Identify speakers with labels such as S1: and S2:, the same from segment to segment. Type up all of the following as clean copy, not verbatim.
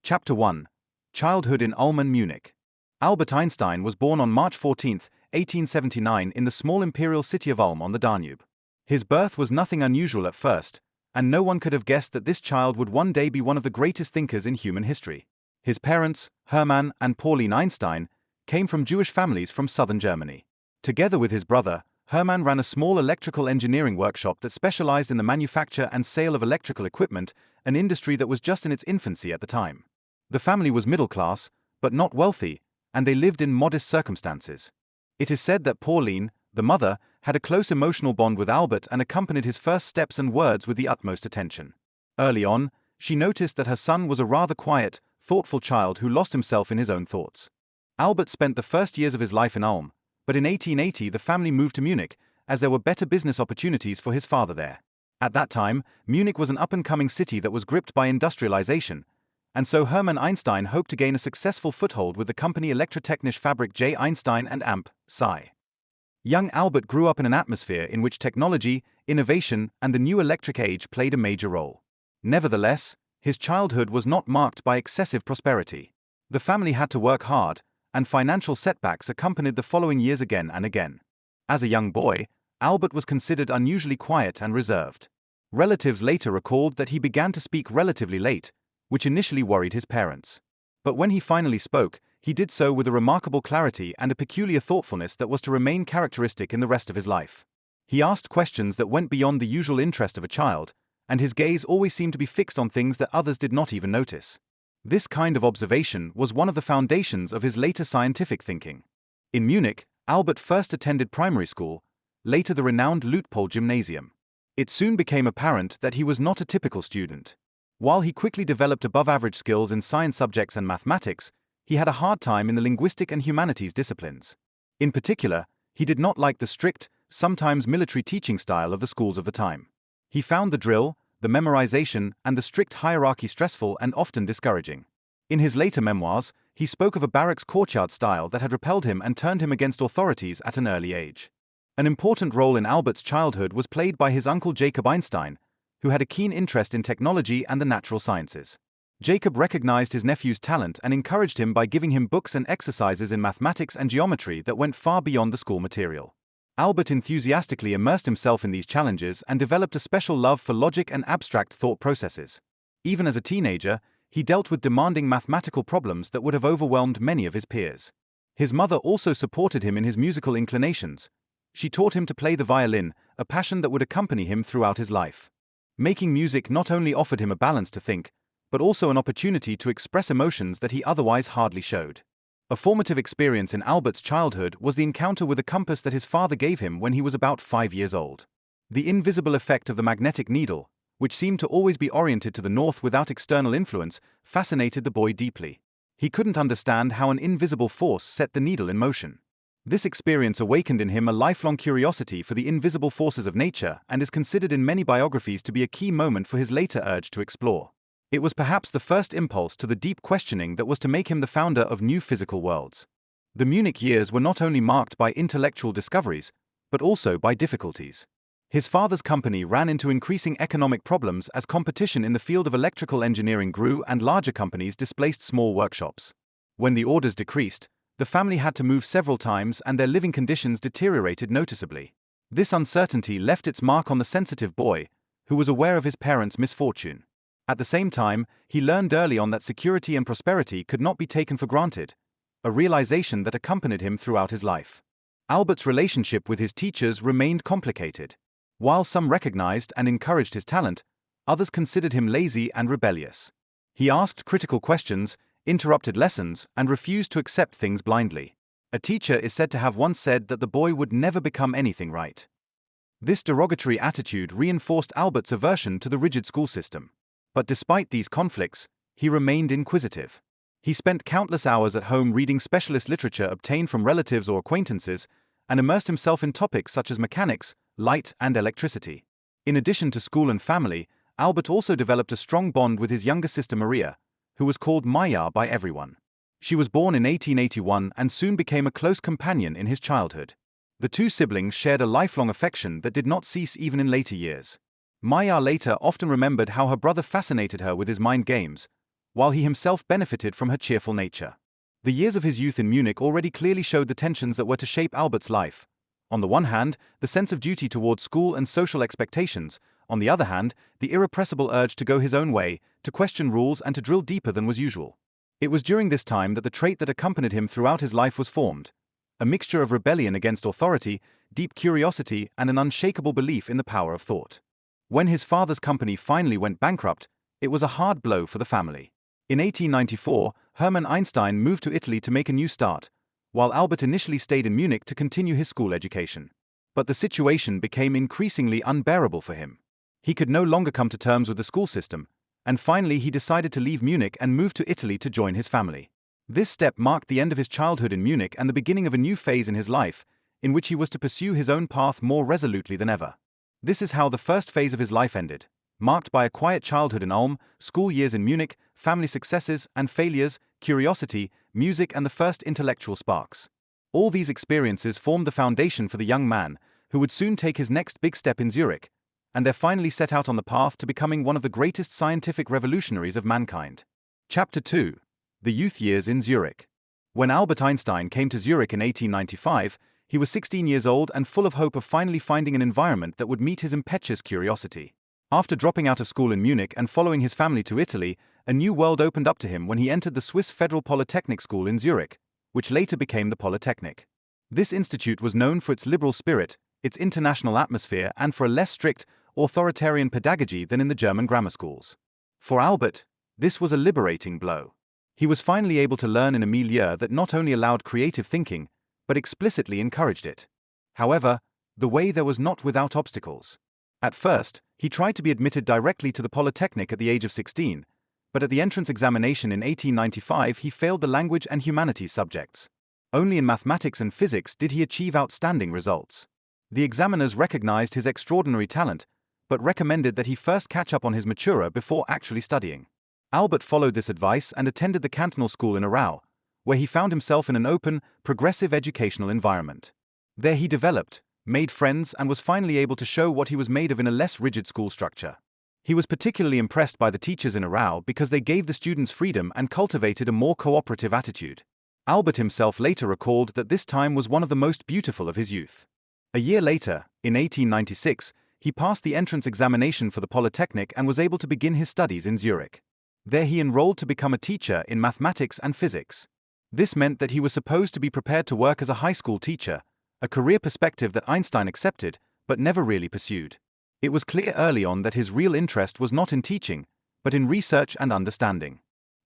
S1: Chapter 1. Childhood in Ulm and Munich. Albert Einstein was born on March 14, 1879 in the small imperial city of Ulm on the Danube. His birth was nothing unusual at first, and no one could have guessed that this child would one day be one of the greatest thinkers in human history. His parents, Hermann and Pauline Einstein, came from Jewish families from southern Germany. Together with his brother, Hermann ran a small electrical engineering workshop that specialized in the manufacture and sale of electrical equipment, an industry that was just in its infancy at the time. The family was middle class, but not wealthy, and they lived in modest circumstances. It is said that Pauline, the mother, had a close emotional bond with Albert and accompanied his first steps and words with the utmost attention. Early on, she noticed that her son was a rather quiet, thoughtful child who lost himself in his own thoughts. Albert spent the first years of his life in Ulm, but in 1880 the family moved to Munich, as there were better business opportunities for his father there. At that time, Munich was an up-and-coming city that was gripped by industrialization, and so Hermann Einstein hoped to gain a successful foothold with the company Elektrotechnische Fabrik J. Einstein and Amp. Sci. Young Albert grew up in an atmosphere in which technology, innovation, and the new electric age played a major role. Nevertheless, his childhood was not marked by excessive prosperity. The family had to work hard, and financial setbacks accompanied the following years again and again. As a young boy, Albert was considered unusually quiet and reserved. Relatives later recalled that he began to speak relatively late, which initially worried his parents. But when he finally spoke, he did so with a remarkable clarity and a peculiar thoughtfulness that was to remain characteristic in the rest of his life. He asked questions that went beyond the usual interest of a child, and his gaze always seemed to be fixed on things that others did not even notice. This kind of observation was one of the foundations of his later scientific thinking. In Munich, Albert first attended primary school, later the renowned Luitpold Gymnasium. It soon became apparent that he was not a typical student. While he quickly developed above-average skills in science subjects and mathematics, he had a hard time in the linguistic and humanities disciplines. In particular, he did not like the strict, sometimes military teaching style of the schools of the time. He found the drill, the memorization, and the strict hierarchy stressful and often discouraging. In his later memoirs, he spoke of a barracks courtyard style that had repelled him and turned him against authorities at an early age. An important role in Albert's childhood was played by his uncle Jacob Einstein, who had a keen interest in technology and the natural sciences. Jacob recognized his nephew's talent and encouraged him by giving him books and exercises in mathematics and geometry that went far beyond the school material. Albert enthusiastically immersed himself in these challenges and developed a special love for logic and abstract thought processes. Even as a teenager, he dealt with demanding mathematical problems that would have overwhelmed many of his peers. His mother also supported him in his musical inclinations. She taught him to play the violin, a passion that would accompany him throughout his life. Making music not only offered him a balance to think, but also an opportunity to express emotions that he otherwise hardly showed. A formative experience in Albert's childhood was the encounter with a compass that his father gave him when he was about 5 years old. The invisible effect of the magnetic needle, which seemed to always be oriented to the north without external influence, fascinated the boy deeply. He couldn't understand how an invisible force set the needle in motion. This experience awakened in him a lifelong curiosity for the invisible forces of nature and is considered in many biographies to be a key moment for his later urge to explore. It was perhaps the first impulse to the deep questioning that was to make him the founder of new physical worlds. The Munich years were not only marked by intellectual discoveries, but also by difficulties. His father's company ran into increasing economic problems as competition in the field of electrical engineering grew and larger companies displaced small workshops. When the orders decreased, the family had to move several times and their living conditions deteriorated noticeably. This uncertainty left its mark on the sensitive boy, who was aware of his parents' misfortune. At the same time, he learned early on that security and prosperity could not be taken for granted, a realization that accompanied him throughout his life. Albert's relationship with his teachers remained complicated. While some recognized and encouraged his talent, others considered him lazy and rebellious. He asked critical questions, interrupted lessons, and refused to accept things blindly. A teacher is said to have once said that the boy would never become anything right. This derogatory attitude reinforced Albert's aversion to the rigid school system. But despite these conflicts, he remained inquisitive. He spent countless hours at home reading specialist literature obtained from relatives or acquaintances, and immersed himself in topics such as mechanics, light, and electricity. In addition to school and family, Albert also developed a strong bond with his younger sister Maria, who was called Maya by everyone. She was born in 1881 and soon became a close companion in his childhood. The two siblings shared a lifelong affection that did not cease even in later years. Maya later often remembered how her brother fascinated her with his mind games, while he himself benefited from her cheerful nature. The years of his youth in Munich already clearly showed the tensions that were to shape Albert's life. On the one hand, the sense of duty towards school and social expectations; on the other hand, the irrepressible urge to go his own way, to question rules and to drill deeper than was usual. It was during this time that the trait that accompanied him throughout his life was formed: a mixture of rebellion against authority, deep curiosity, and an unshakable belief in the power of thought. When his father's company finally went bankrupt, it was a hard blow for the family. In 1894, Hermann Einstein moved to Italy to make a new start, while Albert initially stayed in Munich to continue his school education. But the situation became increasingly unbearable for him. He could no longer come to terms with the school system, and finally he decided to leave Munich and move to Italy to join his family. This step marked the end of his childhood in Munich and the beginning of a new phase in his life, in which he was to pursue his own path more resolutely than ever. This is how the first phase of his life ended, marked by a quiet childhood in Ulm, school years in Munich, family successes and failures, curiosity, music, and the first intellectual sparks. All these experiences formed the foundation for the young man, who would soon take his next big step in Zurich, and there finally set out on the path to becoming one of the greatest scientific revolutionaries of mankind. Chapter 2. The Youth Years in Zurich. When Albert Einstein came to Zurich in 1895, he was 16 years old and full of hope of finally finding an environment that would meet his impetuous curiosity. After dropping out of school in Munich and following his family to Italy, a new world opened up to him when he entered the Swiss Federal Polytechnic School in Zurich, which later became the Polytechnic. This institute was known for its liberal spirit, its international atmosphere, and for a less strict, authoritarian pedagogy than in the German grammar schools. For Albert, this was a liberating blow. He was finally able to learn in a milieu that not only allowed creative thinking, but explicitly encouraged it. However, the way there was not without obstacles. At first, he tried to be admitted directly to the Polytechnic at the age of 16, but at the entrance examination in 1895 he failed the language and humanities subjects. Only in mathematics and physics did he achieve outstanding results. The examiners recognized his extraordinary talent, but recommended that he first catch up on his matura before actually studying. Albert followed this advice and attended the cantonal school in Aarau, where he found himself in an open, progressive educational environment. There he developed, made friends, and was finally able to show what he was made of in a less rigid school structure. He was particularly impressed by the teachers in Aarau because they gave the students freedom and cultivated a more cooperative attitude. Albert himself later recalled that this time was one of the most beautiful of his youth. A year later, in 1896, he passed the entrance examination for the Polytechnic and was able to begin his studies in Zurich. There he enrolled to become a teacher in mathematics and physics. This meant that he was supposed to be prepared to work as a high school teacher, a career perspective that Einstein accepted, but never really pursued. It was clear early on that his real interest was not in teaching, but in research and understanding.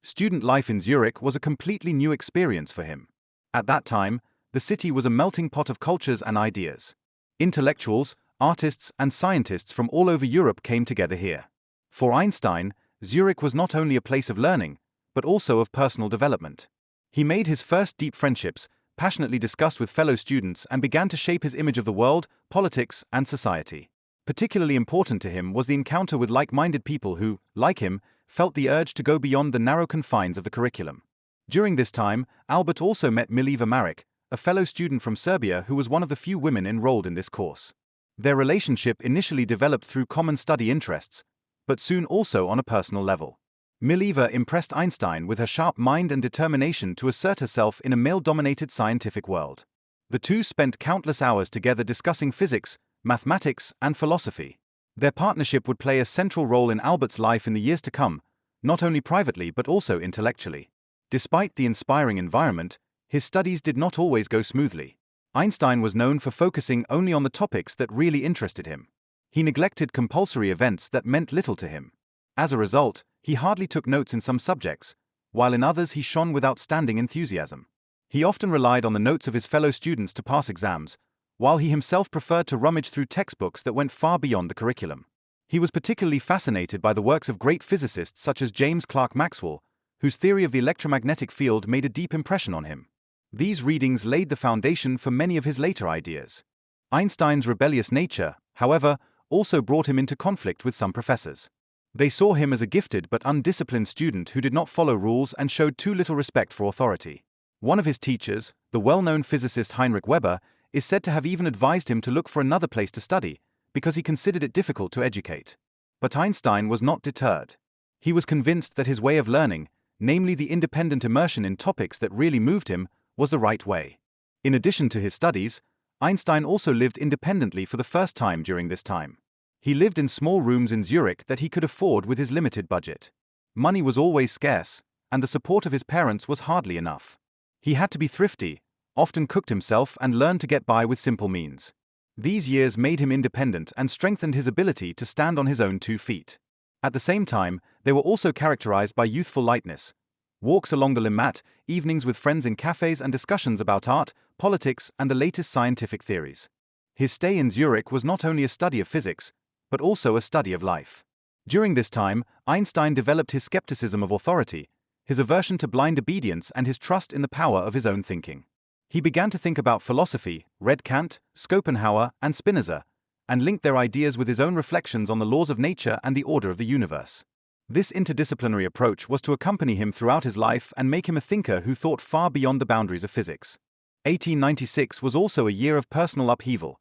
S1: Student life in Zurich was a completely new experience for him. At that time, the city was a melting pot of cultures and ideas. Intellectuals, artists, and scientists from all over Europe came together here. For Einstein, Zurich was not only a place of learning, but also of personal development. He made his first deep friendships, passionately discussed with fellow students, and began to shape his image of the world, politics, and society. Particularly important to him was the encounter with like-minded people who, like him, felt the urge to go beyond the narrow confines of the curriculum. During this time, Albert also met Mileva Maric, a fellow student from Serbia who was one of the few women enrolled in this course. Their relationship initially developed through common study interests, but soon also on a personal level. Mileva impressed Einstein with her sharp mind and determination to assert herself in a male-dominated scientific world. The two spent countless hours together discussing physics, mathematics, and philosophy. Their partnership would play a central role in Albert's life in the years to come, not only privately but also intellectually. Despite the inspiring environment, his studies did not always go smoothly. Einstein was known for focusing only on the topics that really interested him. He neglected compulsory events that meant little to him. As a result, he hardly took notes in some subjects, while in others he shone with outstanding enthusiasm. He often relied on the notes of his fellow students to pass exams, while he himself preferred to rummage through textbooks that went far beyond the curriculum. He was particularly fascinated by the works of great physicists such as James Clerk Maxwell, whose theory of the electromagnetic field made a deep impression on him. These readings laid the foundation for many of his later ideas. Einstein's rebellious nature, however, also brought him into conflict with some professors. They saw him as a gifted but undisciplined student who did not follow rules and showed too little respect for authority. One of his teachers, the well-known physicist Heinrich Weber, is said to have even advised him to look for another place to study, because he considered it difficult to educate. But Einstein was not deterred. He was convinced that his way of learning, namely the independent immersion in topics that really moved him, was the right way. In addition to his studies, Einstein also lived independently for the first time during this time. He lived in small rooms in Zurich that he could afford with his limited budget. Money was always scarce, and the support of his parents was hardly enough. He had to be thrifty, often cooked himself, and learned to get by with simple means. These years made him independent and strengthened his ability to stand on his own 2 feet. At the same time, they were also characterized by youthful lightness. Walks along the Limmat, evenings with friends in cafes, and discussions about art, politics, and the latest scientific theories. His stay in Zurich was not only a study of physics, but also a study of life. During this time, Einstein developed his skepticism of authority, his aversion to blind obedience, and his trust in the power of his own thinking. He began to think about philosophy, read Kant, Schopenhauer, and Spinoza, and linked their ideas with his own reflections on the laws of nature and the order of the universe. This interdisciplinary approach was to accompany him throughout his life and make him a thinker who thought far beyond the boundaries of physics. 1896 was also a year of personal upheaval.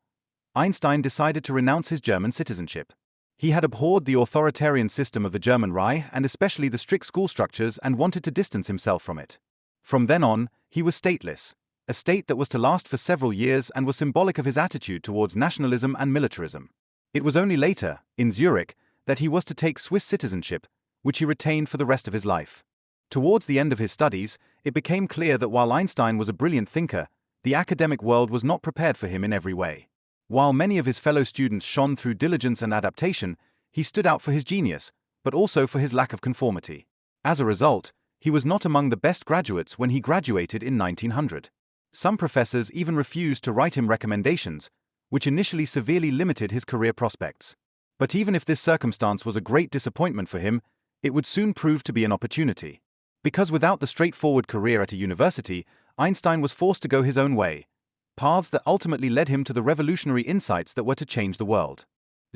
S1: Einstein decided to renounce his German citizenship. He had abhorred the authoritarian system of the German Reich and especially the strict school structures, and wanted to distance himself from it. From then on, he was stateless, a state that was to last for several years and was symbolic of his attitude towards nationalism and militarism. It was only later, in Zurich, that he was to take Swiss citizenship, which he retained for the rest of his life. Towards the end of his studies, it became clear that while Einstein was a brilliant thinker, the academic world was not prepared for him in every way. While many of his fellow students shone through diligence and adaptation, he stood out for his genius, but also for his lack of conformity. As a result, he was not among the best graduates when he graduated in 1900. Some professors even refused to write him recommendations, which initially severely limited his career prospects. But even if this circumstance was a great disappointment for him, it would soon prove to be an opportunity. Because without the straightforward career at a university, Einstein was forced to go his own way, paths that ultimately led him to the revolutionary insights that were to change the world.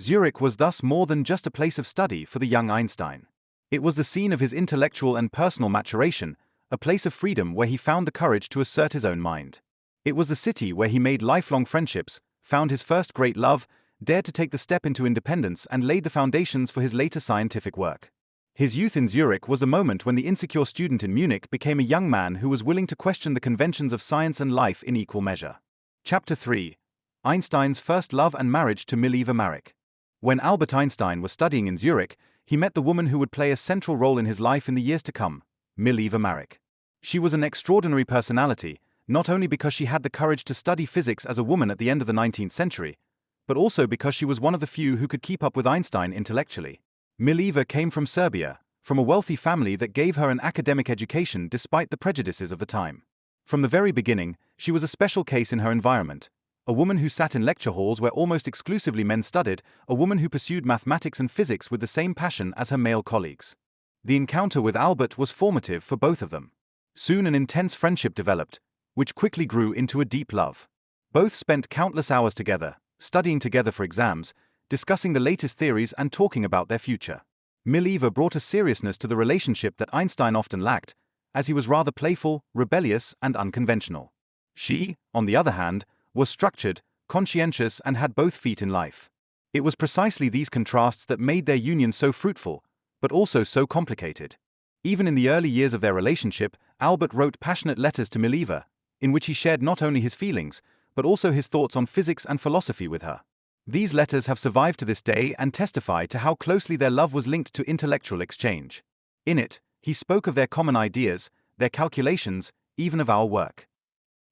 S1: Zurich was thus more than just a place of study for the young Einstein. It was the scene of his intellectual and personal maturation, a place of freedom where he found the courage to assert his own mind. It was the city where he made lifelong friendships, found his first great love, dared to take the step into independence, and laid the foundations for his later scientific work. His youth in Zurich was the moment when the insecure student in Munich became a young man who was willing to question the conventions of science and life in equal measure. Chapter 3. Einstein's first love and marriage to Mileva Maric. When Albert Einstein was studying in Zurich, he met the woman who would play a central role in his life in the years to come, Mileva Maric. She was an extraordinary personality, not only because she had the courage to study physics as a woman at the end of the 19th century, but also because she was one of the few who could keep up with Einstein intellectually. Mileva came from Serbia, from a wealthy family that gave her an academic education despite the prejudices of the time. From the very beginning, she was a special case in her environment, a woman who sat in lecture halls where almost exclusively men studied, a woman who pursued mathematics and physics with the same passion as her male colleagues. The encounter with Albert was formative for both of them. Soon an intense friendship developed, which quickly grew into a deep love. Both spent countless hours together, studying together for exams, discussing the latest theories and talking about their future. Mileva brought a seriousness to the relationship that Einstein often lacked, as he was rather playful, rebellious, and unconventional. She, on the other hand, was structured, conscientious, and had both feet in life. It was precisely these contrasts that made their union so fruitful, but also so complicated. Even in the early years of their relationship, Albert wrote passionate letters to Mileva, in which he shared not only his feelings, but also his thoughts on physics and philosophy with her. These letters have survived to this day and testify to how closely their love was linked to intellectual exchange. In it, he spoke of their common ideas, their calculations, even of our work.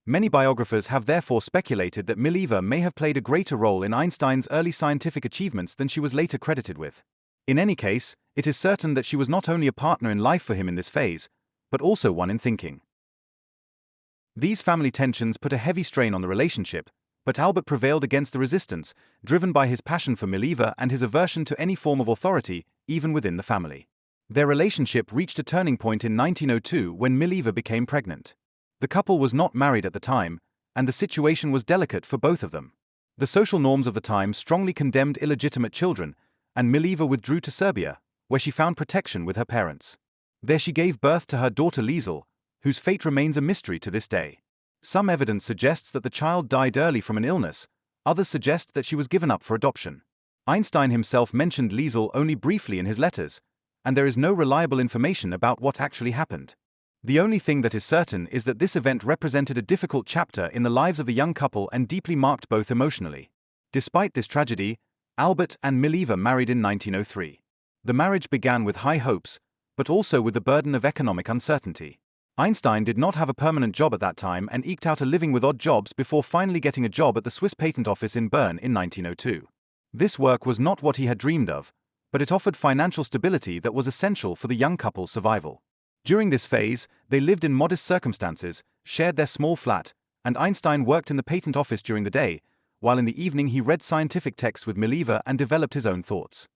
S1: Many biographers have therefore speculated that Mileva may have played a greater role in Einstein's early scientific achievements than she was later credited with. In any case, it is certain that she was not only a partner in life for him in this phase, but also one in thinking. These family tensions put a heavy strain on the relationship, but Albert prevailed against the resistance, driven by his passion for Mileva and his aversion to any form of authority, even within the family. Their relationship reached a turning point in 1902 when Mileva became pregnant. The couple was not married at the time, and the situation was delicate for both of them. The social norms of the time strongly condemned illegitimate children, and Mileva withdrew to Serbia, where she found protection with her parents. There she gave birth to her daughter Liesl, whose fate remains a mystery to this day. Some evidence suggests that the child died early from an illness, others suggest that she was given up for adoption. Einstein himself mentioned Liesl only briefly in his letters, and there is no reliable information about what actually happened. The only thing that is certain is that this event represented a difficult chapter in the lives of the young couple and deeply marked both emotionally. Despite this tragedy, Albert and Mileva married in 1903. The marriage began with high hopes, but also with the burden of economic uncertainty. Einstein did not have a permanent job at that time and eked out a living with odd jobs before finally getting a job at the Swiss Patent Office in Bern in 1902. This work was not what he had dreamed of, but it offered financial stability that was essential for the young couple's survival. During this phase, they lived in modest circumstances, shared their small flat, and Einstein worked in the patent office during the day, while in the evening he read scientific texts with Mileva and developed his own thoughts.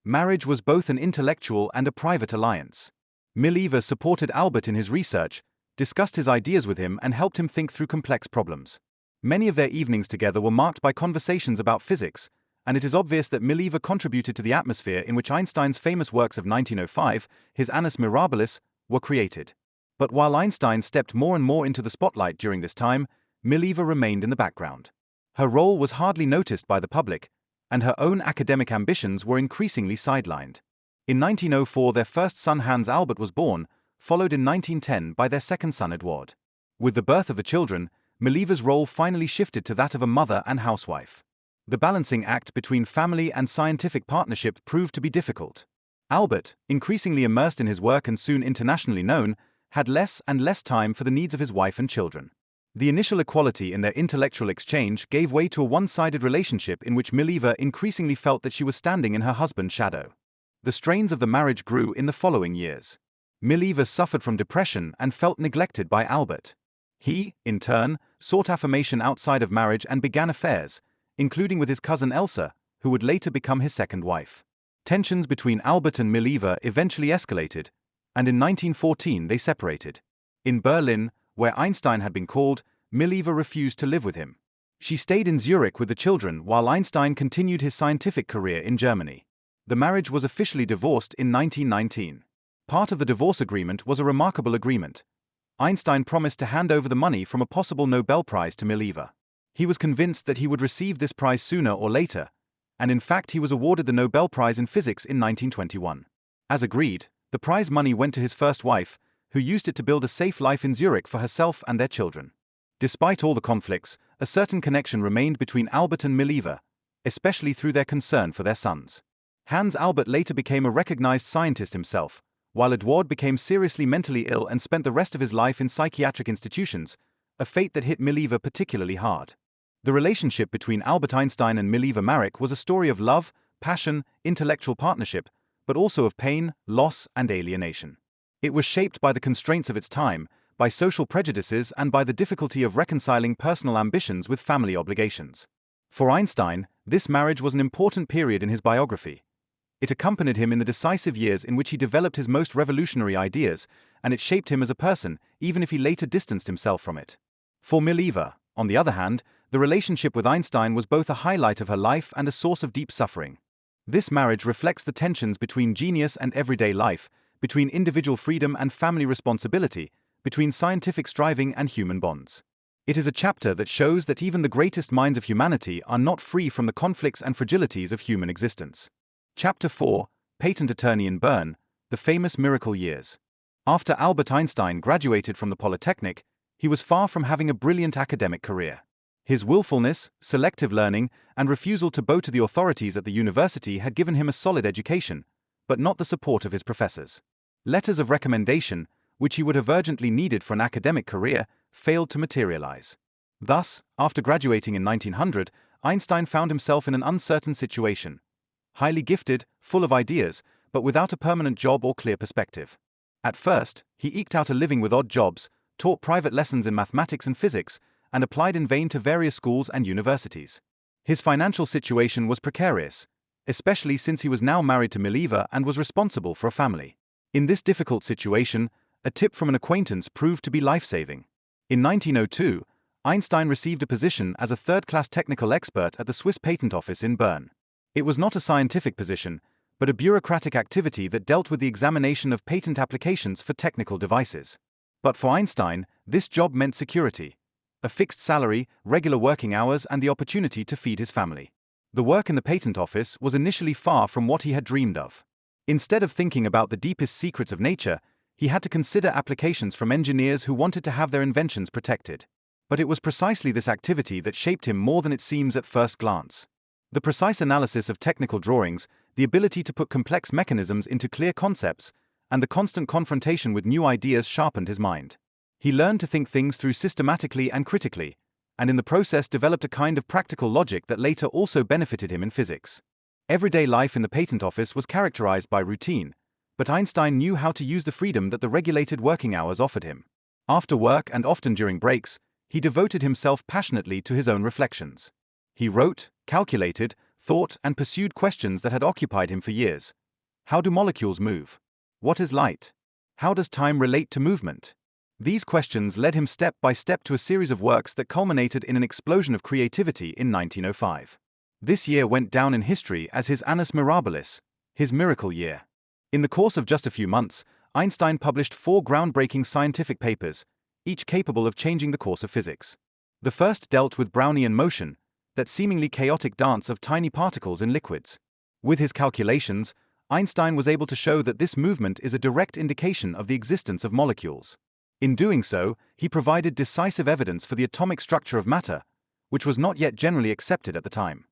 S1: Marriage was both an intellectual and a private alliance. Mileva supported Albert in his research, discussed his ideas with him and helped him think through complex problems. Many of their evenings together were marked by conversations about physics, and it is obvious that Mileva contributed to the atmosphere in which Einstein's famous works of 1905, his Annus Mirabilis, were created. But while Einstein stepped more and more into the spotlight during this time, Mileva remained in the background. Her role was hardly noticed by the public, and her own academic ambitions were increasingly sidelined. In 1904 their first son Hans Albert was born, followed in 1910 by their second son Eduard. With the birth of the children, Mileva's role finally shifted to that of a mother and housewife. The balancing act between family and scientific partnership proved to be difficult. Albert, increasingly immersed in his work and soon internationally known, had less and less time for the needs of his wife and children. The initial equality in their intellectual exchange gave way to a one-sided relationship in which Mileva increasingly felt that she was standing in her husband's shadow. The strains of the marriage grew in the following years. Mileva suffered from depression and felt neglected by Albert. He, in turn, sought affirmation outside of marriage and began affairs, including with his cousin Elsa, who would later become his second wife. Tensions between Albert and Mileva eventually escalated, and in 1914 they separated. In Berlin, where Einstein had been called, Mileva refused to live with him. She stayed in Zurich with the children while Einstein continued his scientific career in Germany. The marriage was officially divorced in 1919. Part of the divorce agreement was a remarkable agreement. Einstein promised to hand over the money from a possible Nobel Prize to Mileva. He was convinced that he would receive this prize sooner or later, and in fact he was awarded the Nobel Prize in Physics in 1921. As agreed, the prize money went to his first wife, who used it to build a safe life in Zurich for herself and their children. Despite all the conflicts, a certain connection remained between Albert and Mileva, especially through their concern for their sons. Hans Albert later became a recognized scientist himself, while Eduard became seriously mentally ill and spent the rest of his life in psychiatric institutions, a fate that hit Mileva particularly hard. The relationship between Albert Einstein and Mileva Maric was a story of love, passion, intellectual partnership, but also of pain, loss, and alienation. It was shaped by the constraints of its time, by social prejudices, and by the difficulty of reconciling personal ambitions with family obligations. For Einstein, this marriage was an important period in his biography. It accompanied him in the decisive years in which he developed his most revolutionary ideas, and it shaped him as a person, even if he later distanced himself from it. For Mileva, on the other hand, the relationship with Einstein was both a highlight of her life and a source of deep suffering. This marriage reflects the tensions between genius and everyday life, between individual freedom and family responsibility, between scientific striving and human bonds. It is a chapter that shows that even the greatest minds of humanity are not free from the conflicts and fragilities of human existence. Chapter 4, Patent Attorney in Bern, the famous miracle years. After Albert Einstein graduated from the Polytechnic, he was far from having a brilliant academic career. His willfulness, selective learning, and refusal to bow to the authorities at the university had given him a solid education, but not the support of his professors. Letters of recommendation, which he would have urgently needed for an academic career, failed to materialize. Thus, after graduating in 1900, Einstein found himself in an uncertain situation. Highly gifted, full of ideas, but without a permanent job or clear perspective. At first, he eked out a living with odd jobs, taught private lessons in mathematics and physics, and applied in vain to various schools and universities. His financial situation was precarious, especially since he was now married to Mileva and was responsible for a family. In this difficult situation, a tip from an acquaintance proved to be life-saving. In 1902, Einstein received a position as a third-class technical expert at the Swiss Patent Office in Bern. It was not a scientific position, but a bureaucratic activity that dealt with the examination of patent applications for technical devices. But for Einstein, this job meant security, a fixed salary, regular working hours, and the opportunity to feed his family. The work in the patent office was initially far from what he had dreamed of. Instead of thinking about the deepest secrets of nature, he had to consider applications from engineers who wanted to have their inventions protected. But it was precisely this activity that shaped him more than it seems at first glance. The precise analysis of technical drawings, the ability to put complex mechanisms into clear concepts, and the constant confrontation with new ideas sharpened his mind. He learned to think things through systematically and critically, and in the process developed a kind of practical logic that later also benefited him in physics. Everyday life in the patent office was characterized by routine, but Einstein knew how to use the freedom that the regulated working hours offered him. After work and often during breaks, he devoted himself passionately to his own reflections. He wrote, calculated, thought, and pursued questions that had occupied him for years. How do molecules move? What is light? How does time relate to movement? These questions led him step by step to a series of works that culminated in an explosion of creativity in 1905. This year went down in history as his annus mirabilis, his miracle year. In the course of just a few months, Einstein published 4 groundbreaking scientific papers, each capable of changing the course of physics. The first dealt with Brownian motion, that seemingly chaotic dance of tiny particles in liquids. With his calculations, Einstein was able to show that this movement is a direct indication of the existence of molecules. In doing so, he provided decisive evidence for the atomic structure of matter, which was not yet generally accepted at the time.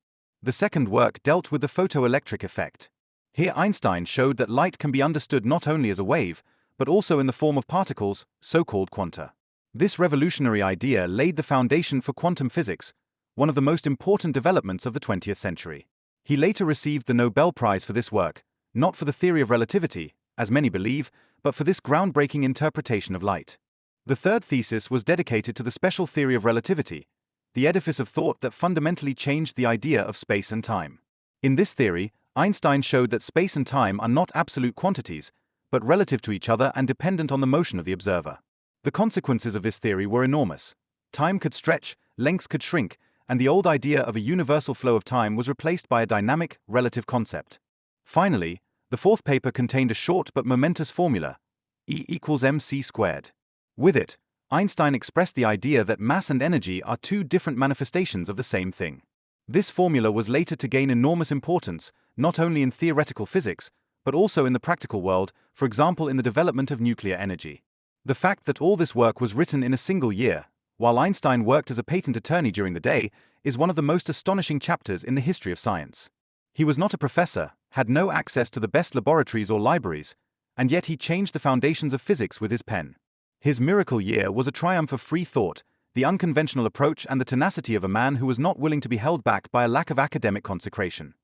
S1: The second work dealt with the photoelectric effect. Here Einstein showed that light can be understood not only as a wave, but also in the form of particles, so-called quanta. This revolutionary idea laid the foundation for quantum physics, one of the most important developments of the 20th century. He later received the Nobel Prize for this work, not for the theory of relativity, as many believe, but for this groundbreaking interpretation of light. The third thesis was dedicated to the special theory of relativity, the edifice of thought that fundamentally changed the idea of space and time. In this theory, Einstein showed that space and time are not absolute quantities, but relative to each other and dependent on the motion of the observer. The consequences of this theory were enormous. Time could stretch, lengths could shrink, and the old idea of a universal flow of time was replaced by a dynamic, relative concept. Finally, the fourth paper contained a short but momentous formula, E equals mc squared. With it, Einstein expressed the idea that mass and energy are 2 different manifestations of the same thing. This formula was later to gain enormous importance, not only in theoretical physics, but also in the practical world, for example in the development of nuclear energy. The fact that all this work was written in a single year, while Einstein worked as a patent attorney during the day, is one of the most astonishing chapters in the history of science. He was not a professor, had no access to the best laboratories or libraries, and yet he changed the foundations of physics with his pen. His miracle year was a triumph of free thought, the unconventional approach and the tenacity of a man who was not willing to be held back by a lack of academic consecration.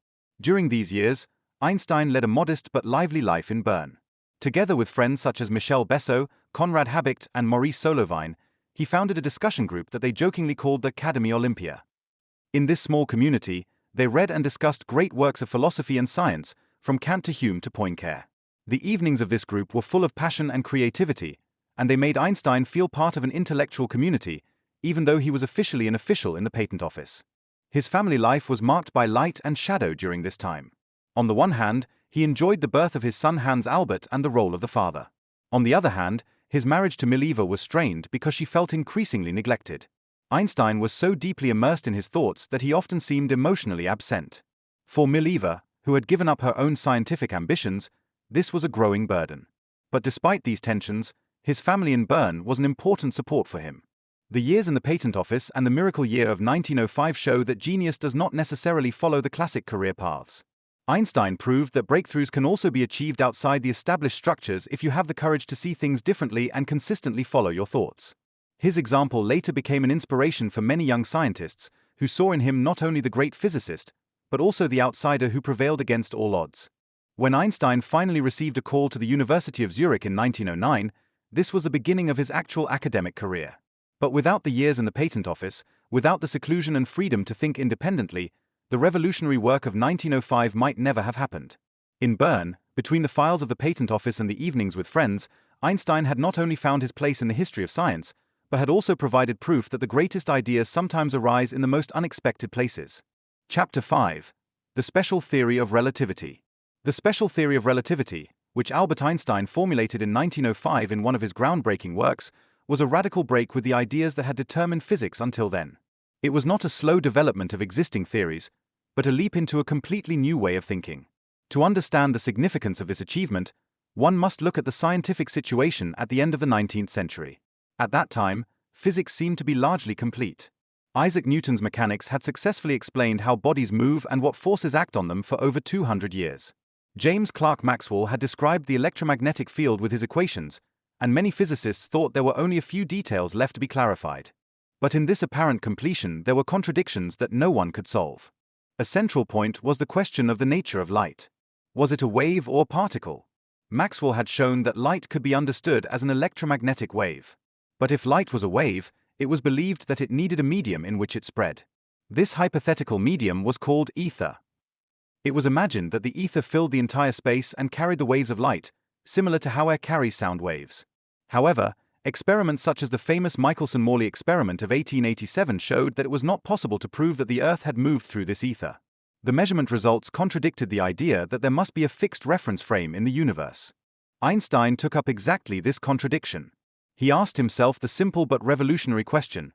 S1: During these years, Einstein led a modest but lively life in Bern. Together with friends such as Michel Bessot, Conrad Habicht, and Maurice Solovine, he founded a discussion group that they jokingly called the Academy Olympia. In this small community, they read and discussed great works of philosophy and science, from Kant to Hume to Poincare. The evenings of this group were full of passion and creativity, and they made Einstein feel part of an intellectual community, even though he was officially an official in the patent office. His family life was marked by light and shadow during this time. On the one hand, he enjoyed the birth of his son Hans Albert and the role of the father. On the other hand, his marriage to Mileva was strained because she felt increasingly neglected. Einstein was so deeply immersed in his thoughts that he often seemed emotionally absent. For Mileva, who had given up her own scientific ambitions, this was a growing burden. But despite these tensions, his family in Bern was an important support for him. The years in the patent office and the miracle year of 1905 show that genius does not necessarily follow the classic career paths. Einstein proved that breakthroughs can also be achieved outside the established structures if you have the courage to see things differently and consistently follow your thoughts. His example later became an inspiration for many young scientists, who saw in him not only the great physicist, but also the outsider who prevailed against all odds. When Einstein finally received a call to the University of Zurich in 1909, this was the beginning of his actual academic career. But without the years in the patent office, without the seclusion and freedom to think independently, the revolutionary work of 1905 might never have happened. In Bern, between the files of the patent office and the evenings with friends, Einstein had not only found his place in the history of science, but had also provided proof that the greatest ideas sometimes arise in the most unexpected places. Chapter 5. The Special Theory of Relativity. The special theory of relativity, which Albert Einstein formulated in 1905 in one of his groundbreaking works, was a radical break with the ideas that had determined physics until then. It was not a slow development of existing theories, but a leap into a completely new way of thinking. To understand the significance of this achievement, one must look at the scientific situation at the end of the 19th century. At that time, physics seemed to be largely complete. Isaac Newton's mechanics had successfully explained how bodies move and what forces act on them for over 200 years. James Clerk Maxwell had described the electromagnetic field with his equations, and many physicists thought there were only a few details left to be clarified. But in this apparent completion, there were contradictions that no one could solve. A central point was the question of the nature of light. Was it a wave or a particle? Maxwell had shown that light could be understood as an electromagnetic wave. But if light was a wave, it was believed that it needed a medium in which it spread. This hypothetical medium was called ether. It was imagined that the ether filled the entire space and carried the waves of light, similar to how air carries sound waves. However, experiments such as the famous Michelson-Morley experiment of 1887 showed that it was not possible to prove that the Earth had moved through this ether. The measurement results contradicted the idea that there must be a fixed reference frame in the universe. Einstein took up exactly this contradiction. He asked himself the simple but revolutionary question: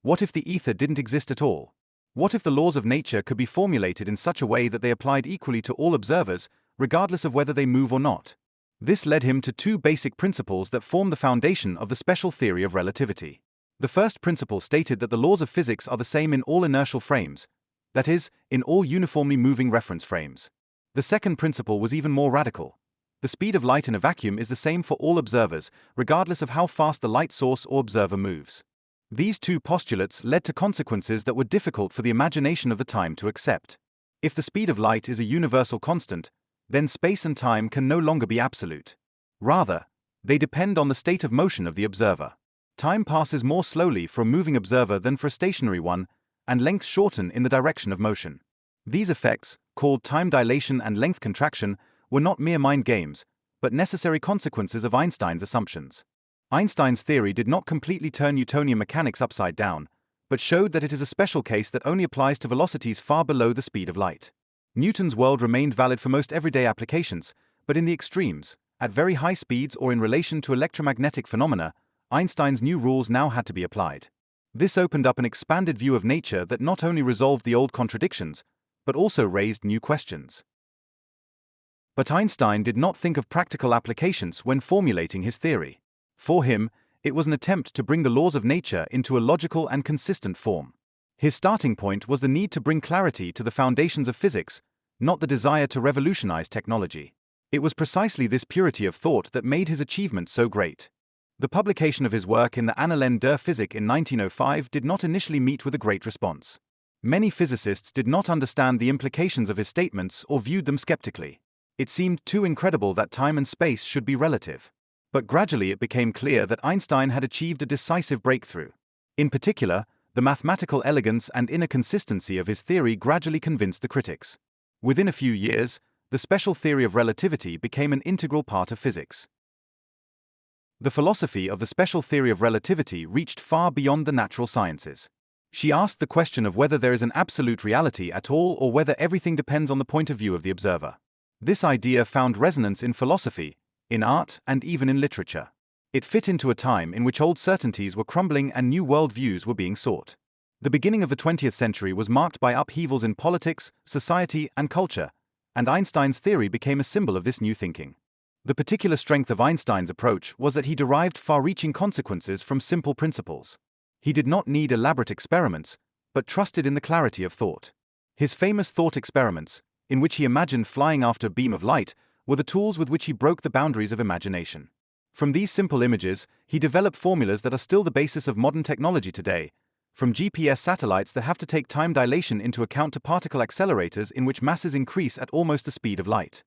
S1: what if the ether didn't exist at all? What if the laws of nature could be formulated in such a way that they applied equally to all observers, regardless of whether they move or not? This led him to two basic principles that form the foundation of the special theory of relativity. The first principle stated that the laws of physics are the same in all inertial frames, that is, in all uniformly moving reference frames. The second principle was even more radical. The speed of light in a vacuum is the same for all observers, regardless of how fast the light source or observer moves. These two postulates led to consequences that were difficult for the imagination of the time to accept. If the speed of light is a universal constant, then space and time can no longer be absolute. Rather, they depend on the state of motion of the observer. Time passes more slowly for a moving observer than for a stationary one, and lengths shorten in the direction of motion. These effects, called time dilation and length contraction, were not mere mind games, but necessary consequences of Einstein's assumptions. Einstein's theory did not completely turn Newtonian mechanics upside down, but showed that it is a special case that only applies to velocities far below the speed of light. Newton's world remained valid for most everyday applications, but in the extremes, at very high speeds or in relation to electromagnetic phenomena, Einstein's new rules now had to be applied. This opened up an expanded view of nature that not only resolved the old contradictions, but also raised new questions. But Einstein did not think of practical applications when formulating his theory. For him, it was an attempt to bring the laws of nature into a logical and consistent form. His starting point was the need to bring clarity to the foundations of physics, not the desire to revolutionize technology. It was precisely this purity of thought that made his achievement so great. The publication of his work in the Annalen der Physik in 1905 did not initially meet with a great response. Many physicists did not understand the implications of his statements or viewed them skeptically. It seemed too incredible that time and space should be relative. But gradually it became clear that Einstein had achieved a decisive breakthrough. In particular, the mathematical elegance and inner consistency of his theory gradually convinced the critics. Within a few years, the special theory of relativity became an integral part of physics. The philosophy of the special theory of relativity reached far beyond the natural sciences. She asked the question of whether there is an absolute reality at all or whether everything depends on the point of view of the observer. This idea found resonance in philosophy, in art, and even in literature. It fit into a time in which old certainties were crumbling and new worldviews were being sought. The beginning of the 20th century was marked by upheavals in politics, society, and culture, and Einstein's theory became a symbol of this new thinking. The particular strength of Einstein's approach was that he derived far-reaching consequences from simple principles. He did not need elaborate experiments, but trusted in the clarity of thought. His famous thought experiments, in which he imagined flying after a beam of light, were the tools with which he broke the boundaries of imagination. From these simple images, he developed formulas that are still the basis of modern technology today, from GPS satellites that have to take time dilation into account to particle accelerators in which masses increase at almost the speed of light.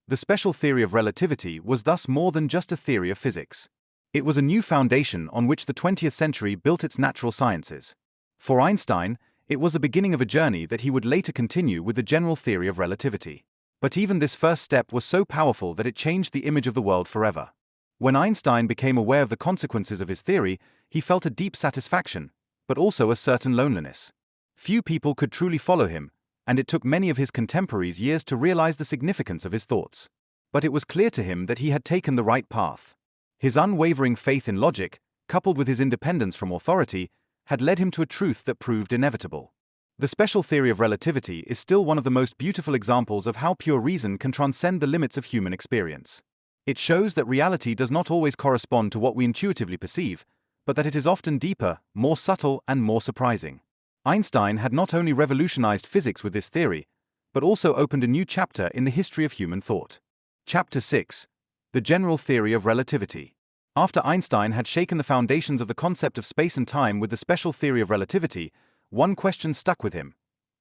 S1: The special theory of relativity was thus more than just a theory of physics. It was a new foundation on which the 20th century built its natural sciences. For Einstein, it was the beginning of a journey that he would later continue with the general theory of relativity. But even this first step was so powerful that it changed the image of the world forever. When Einstein became aware of the consequences of his theory, he felt a deep satisfaction, but also a certain loneliness. Few people could truly follow him, and it took many of his contemporaries years to realize the significance of his thoughts. But it was clear to him that he had taken the right path. His unwavering faith in logic, coupled with his independence from authority, had led him to a truth that proved inevitable. The special theory of relativity is still one of the most beautiful examples of how pure reason can transcend the limits of human experience. It shows that reality does not always correspond to what we intuitively perceive, but that it is often deeper, more subtle, and more surprising. Einstein had not only revolutionized physics with this theory, but also opened a new chapter in the history of human thought. Chapter 6. The General Theory of Relativity. After Einstein had shaken the foundations of the concept of space and time with the special theory of relativity, one question stuck with him.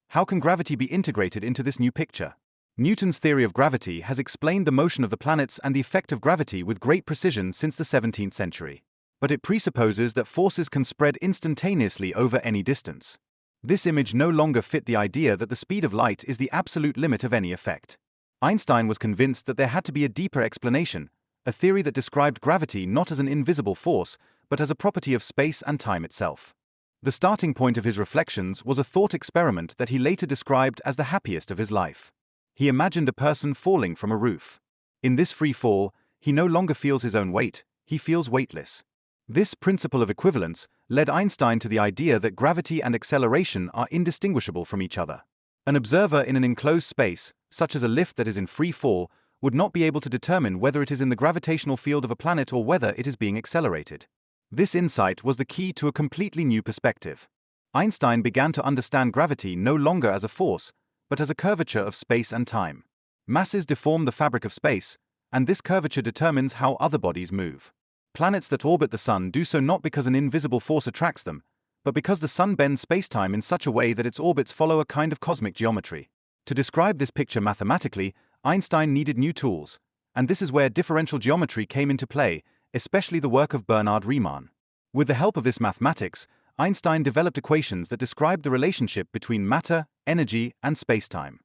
S1: How can gravity be integrated into this new picture? Newton's theory of gravity has explained the motion of the planets and the effect of gravity with great precision since the 17th century. But it presupposes that forces can spread instantaneously over any distance. This image no longer fit the idea that the speed of light is the absolute limit of any effect. Einstein was convinced that there had to be a deeper explanation, a theory that described gravity not as an invisible force, but as a property of space and time itself. The starting point of his reflections was a thought experiment that he later described as the happiest of his life. He imagined a person falling from a roof. In this free fall, he no longer feels his own weight, he feels weightless. This principle of equivalence led Einstein to the idea that gravity and acceleration are indistinguishable from each other. An observer in an enclosed space, such as a lift that is in free fall, would not be able to determine whether it is in the gravitational field of a planet or whether it is being accelerated. This insight was the key to a completely new perspective. Einstein began to understand gravity no longer as a force, but as a curvature of space and time. Masses deform the fabric of space, and this curvature determines how other bodies move. Planets that orbit the Sun do so not because an invisible force attracts them, but because the Sun bends space-time in such a way that its orbits follow a kind of cosmic geometry. To describe this picture mathematically, Einstein needed new tools, and this is where differential geometry came into play, especially the work of Bernard Riemann. With the help of this mathematics, Einstein developed equations that described the relationship between matter, energy, and spacetime.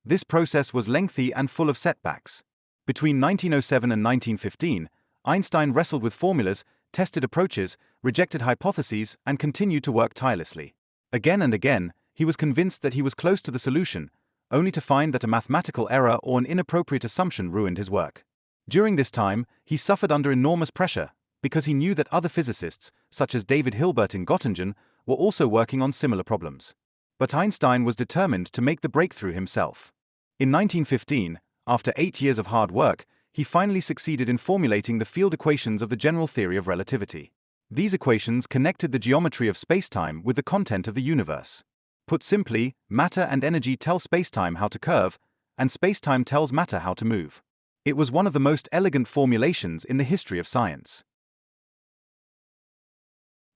S1: This process was lengthy and full of setbacks. Between 1907 and 1915, Einstein wrestled with formulas, tested approaches, rejected hypotheses, and continued to work tirelessly. Again and again, he was convinced that he was close to the solution, only to find that a mathematical error or an inappropriate assumption ruined his work. During this time, he suffered under enormous pressure, because he knew that other physicists, such as David Hilbert in Göttingen, were also working on similar problems. But Einstein was determined to make the breakthrough himself. In 1915, after 8 years of hard work, he finally succeeded in formulating the field equations of the general theory of relativity. These equations connected the geometry of spacetime with the content of the universe. Put simply, matter and energy tell spacetime how to curve, and spacetime tells matter how to move. It was one of the most elegant formulations in the history of science.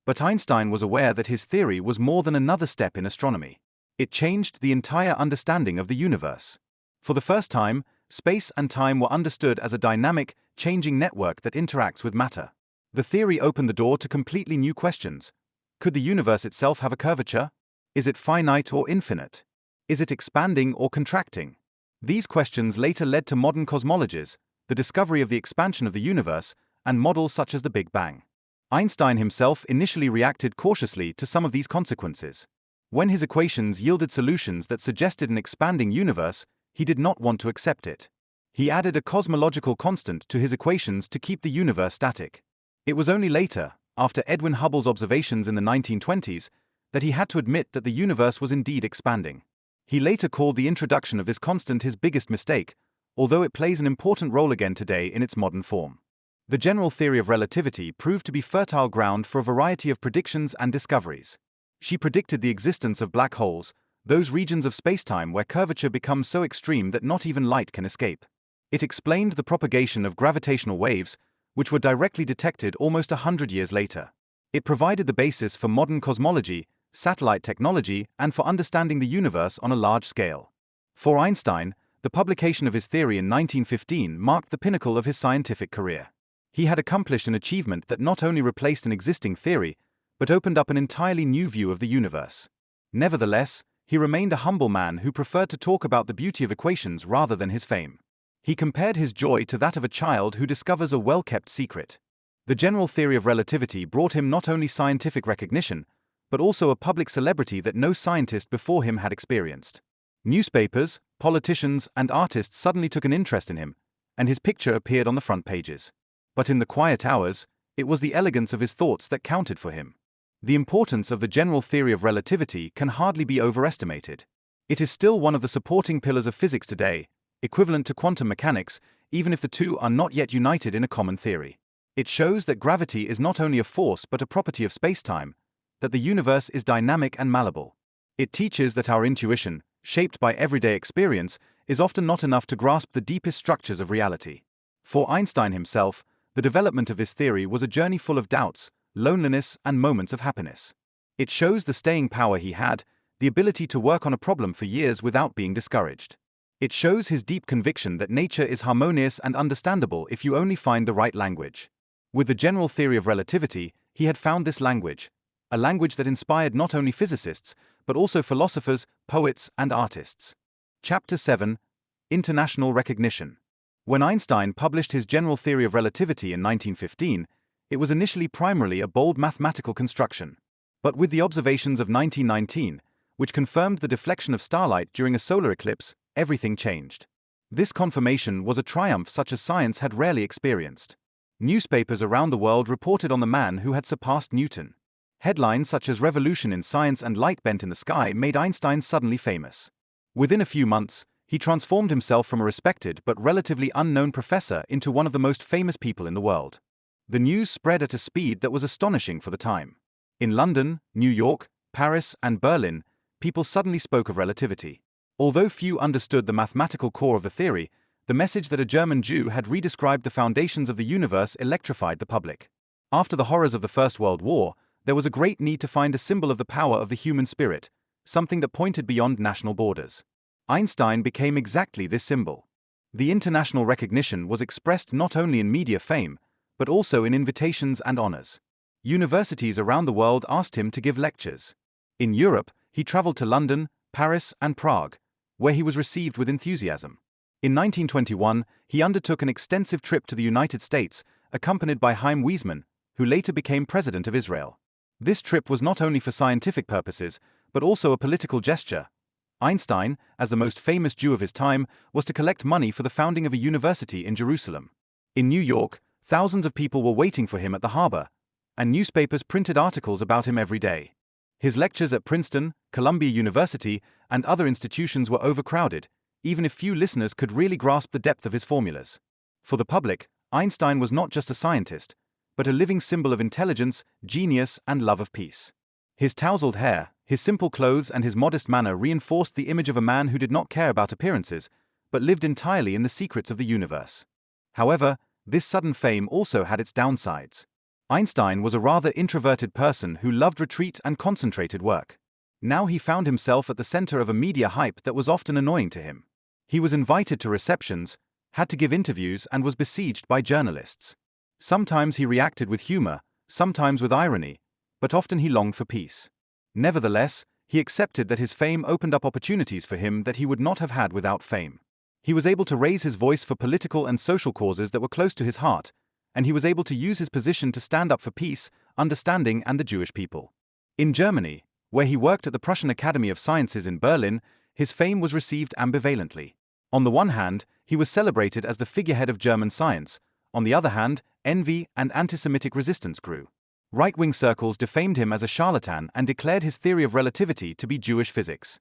S1: But Einstein was aware that his theory was more than another step in astronomy. It changed the entire understanding of the universe. For the first time, space and time were understood as a dynamic, changing network that interacts with matter. The theory opened the door to completely new questions. Could the universe itself have a curvature? Is it finite or infinite? Is it expanding or contracting? These questions later led to modern cosmologies, the discovery of the expansion of the universe, and models such as the Big Bang. Einstein himself initially reacted cautiously to some of these consequences. When his equations yielded solutions that suggested an expanding universe, he did not want to accept it. He added a cosmological constant to his equations to keep the universe static. It was only later, after Edwin Hubble's observations in the 1920s, that he had to admit that the universe was indeed expanding. He later called the introduction of this constant his biggest mistake, although it plays an important role again today in its modern form. The general theory of relativity proved to be fertile ground for a variety of predictions and discoveries. She predicted the existence of black holes, those regions of spacetime where curvature becomes so extreme that not even light can escape. It explained the propagation of gravitational waves, which were directly detected almost 100 years later. It provided the basis for modern cosmology, satellite technology, and for understanding the universe on a large scale. For Einstein, the publication of his theory in 1915 marked the pinnacle of his scientific career. He had accomplished an achievement that not only replaced an existing theory, but opened up an entirely new view of the universe. Nevertheless, he remained a humble man who preferred to talk about the beauty of equations rather than his fame. He compared his joy to that of a child who discovers a well-kept secret. The general theory of relativity brought him not only scientific recognition, but also a public celebrity that no scientist before him had experienced. Newspapers, politicians, and artists suddenly took an interest in him, and his picture appeared on the front pages. But in the quiet hours, it was the elegance of his thoughts that counted for him. The importance of the general theory of relativity can hardly be overestimated. It is still one of the supporting pillars of physics today, equivalent to quantum mechanics, even if the two are not yet united in a common theory. It shows that gravity is not only a force but a property of spacetime, that the universe is dynamic and malleable. It teaches that our intuition, shaped by everyday experience, is often not enough to grasp the deepest structures of reality. For Einstein himself, the development of this theory was a journey full of doubts, loneliness, and moments of happiness. It shows the staying power he had, the ability to work on a problem for years without being discouraged. It shows his deep conviction that nature is harmonious and understandable if you only find the right language. With the general theory of relativity, he had found this language, a language that inspired not only physicists, but also philosophers, poets, and artists. Chapter 7: International Recognition. When Einstein published his general theory of relativity in 1915, it was initially primarily a bold mathematical construction. But with the observations of 1919, which confirmed the deflection of starlight during a solar eclipse, everything changed. This confirmation was a triumph such as science had rarely experienced. Newspapers around the world reported on the man who had surpassed Newton. Headlines such as "Revolution in Science" and "Light Bent in the Sky" made Einstein suddenly famous. Within a few months, he transformed himself from a respected but relatively unknown professor into one of the most famous people in the world. The news spread at a speed that was astonishing for the time. In London, New York, Paris, and Berlin, people suddenly spoke of relativity. Although few understood the mathematical core of the theory, the message that a German Jew had redescribed the foundations of the universe electrified the public. After the horrors of the First World War, there was a great need to find a symbol of the power of the human spirit, something that pointed beyond national borders. Einstein became exactly this symbol. The international recognition was expressed not only in media fame, but also in invitations and honors. Universities around the world asked him to give lectures. In Europe, he traveled to London, Paris, and Prague, where he was received with enthusiasm. In 1921, he undertook an extensive trip to the United States, accompanied by Chaim Weizmann, who later became president of Israel. This trip was not only for scientific purposes, but also a political gesture. Einstein, as the most famous Jew of his time, was to collect money for the founding of a university in Jerusalem. In New York, thousands of people were waiting for him at the harbor, and newspapers printed articles about him every day. His lectures at Princeton, Columbia University, and other institutions were overcrowded, even if few listeners could really grasp the depth of his formulas. For the public, Einstein was not just a scientist, but a living symbol of intelligence, genius, and love of peace. His tousled hair, his simple clothes, and his modest manner reinforced the image of a man who did not care about appearances, but lived entirely in the secrets of the universe. However, this sudden fame also had its downsides. Einstein was a rather introverted person who loved retreat and concentrated work. Now he found himself at the center of a media hype that was often annoying to him. He was invited to receptions, had to give interviews, and was besieged by journalists. Sometimes he reacted with humor, sometimes with irony, but often he longed for peace. Nevertheless, he accepted that his fame opened up opportunities for him that he would not have had without fame. He was able to raise his voice for political and social causes that were close to his heart, and he was able to use his position to stand up for peace, understanding, and the Jewish people. In Germany, where he worked at the Prussian Academy of Sciences in Berlin, his fame was received ambivalently. On the one hand, he was celebrated as the figurehead of German science. On the other hand, envy and anti-Semitic resistance grew. Right-wing circles defamed him as a charlatan and declared his theory of relativity to be Jewish physics.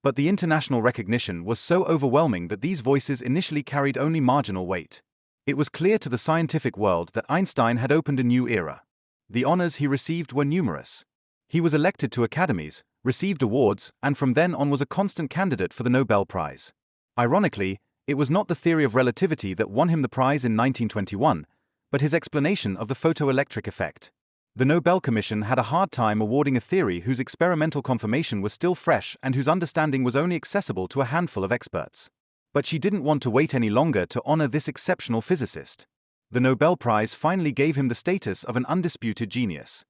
S1: But the international recognition was so overwhelming that these voices initially carried only marginal weight. It was clear to the scientific world that Einstein had opened a new era. The honors he received were numerous. He was elected to academies, received awards, and from then on was a constant candidate for the Nobel Prize. Ironically, it was not the theory of relativity that won him the prize in 1921, but his explanation of the photoelectric effect. The Nobel Commission had a hard time awarding a theory whose experimental confirmation was still fresh and whose understanding was only accessible to a handful of experts. But she didn't want to wait any longer to honor this exceptional physicist. The Nobel Prize finally gave him the status of an undisputed genius.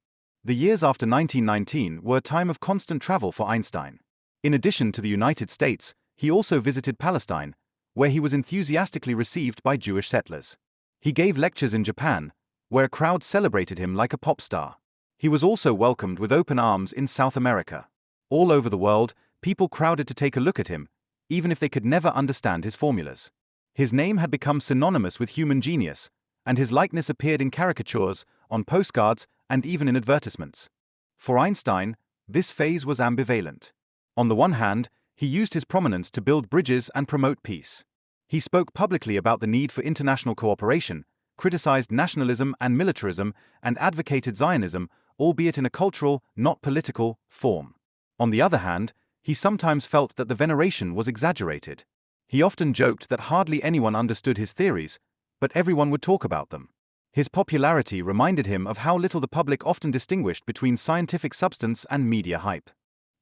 S1: The years after 1919 were a time of constant travel for Einstein. In addition to the United States, he also visited Palestine, where he was enthusiastically received by Jewish settlers. He gave lectures in Japan, where a crowd celebrated him like a pop star. He was also welcomed with open arms in South America. All over the world, people crowded to take a look at him, even if they could never understand his formulas. His name had become synonymous with human genius, and his likeness appeared in caricatures, on postcards, and even in advertisements. For Einstein, this phase was ambivalent. On the one hand, he used his prominence to build bridges and promote peace. He spoke publicly about the need for international cooperation, criticized nationalism and militarism, and advocated Zionism, albeit in a cultural, not political, form. On the other hand, he sometimes felt that the veneration was exaggerated. He often joked that hardly anyone understood his theories, but everyone would talk about them. His popularity reminded him of how little the public often distinguished between scientific substance and media hype.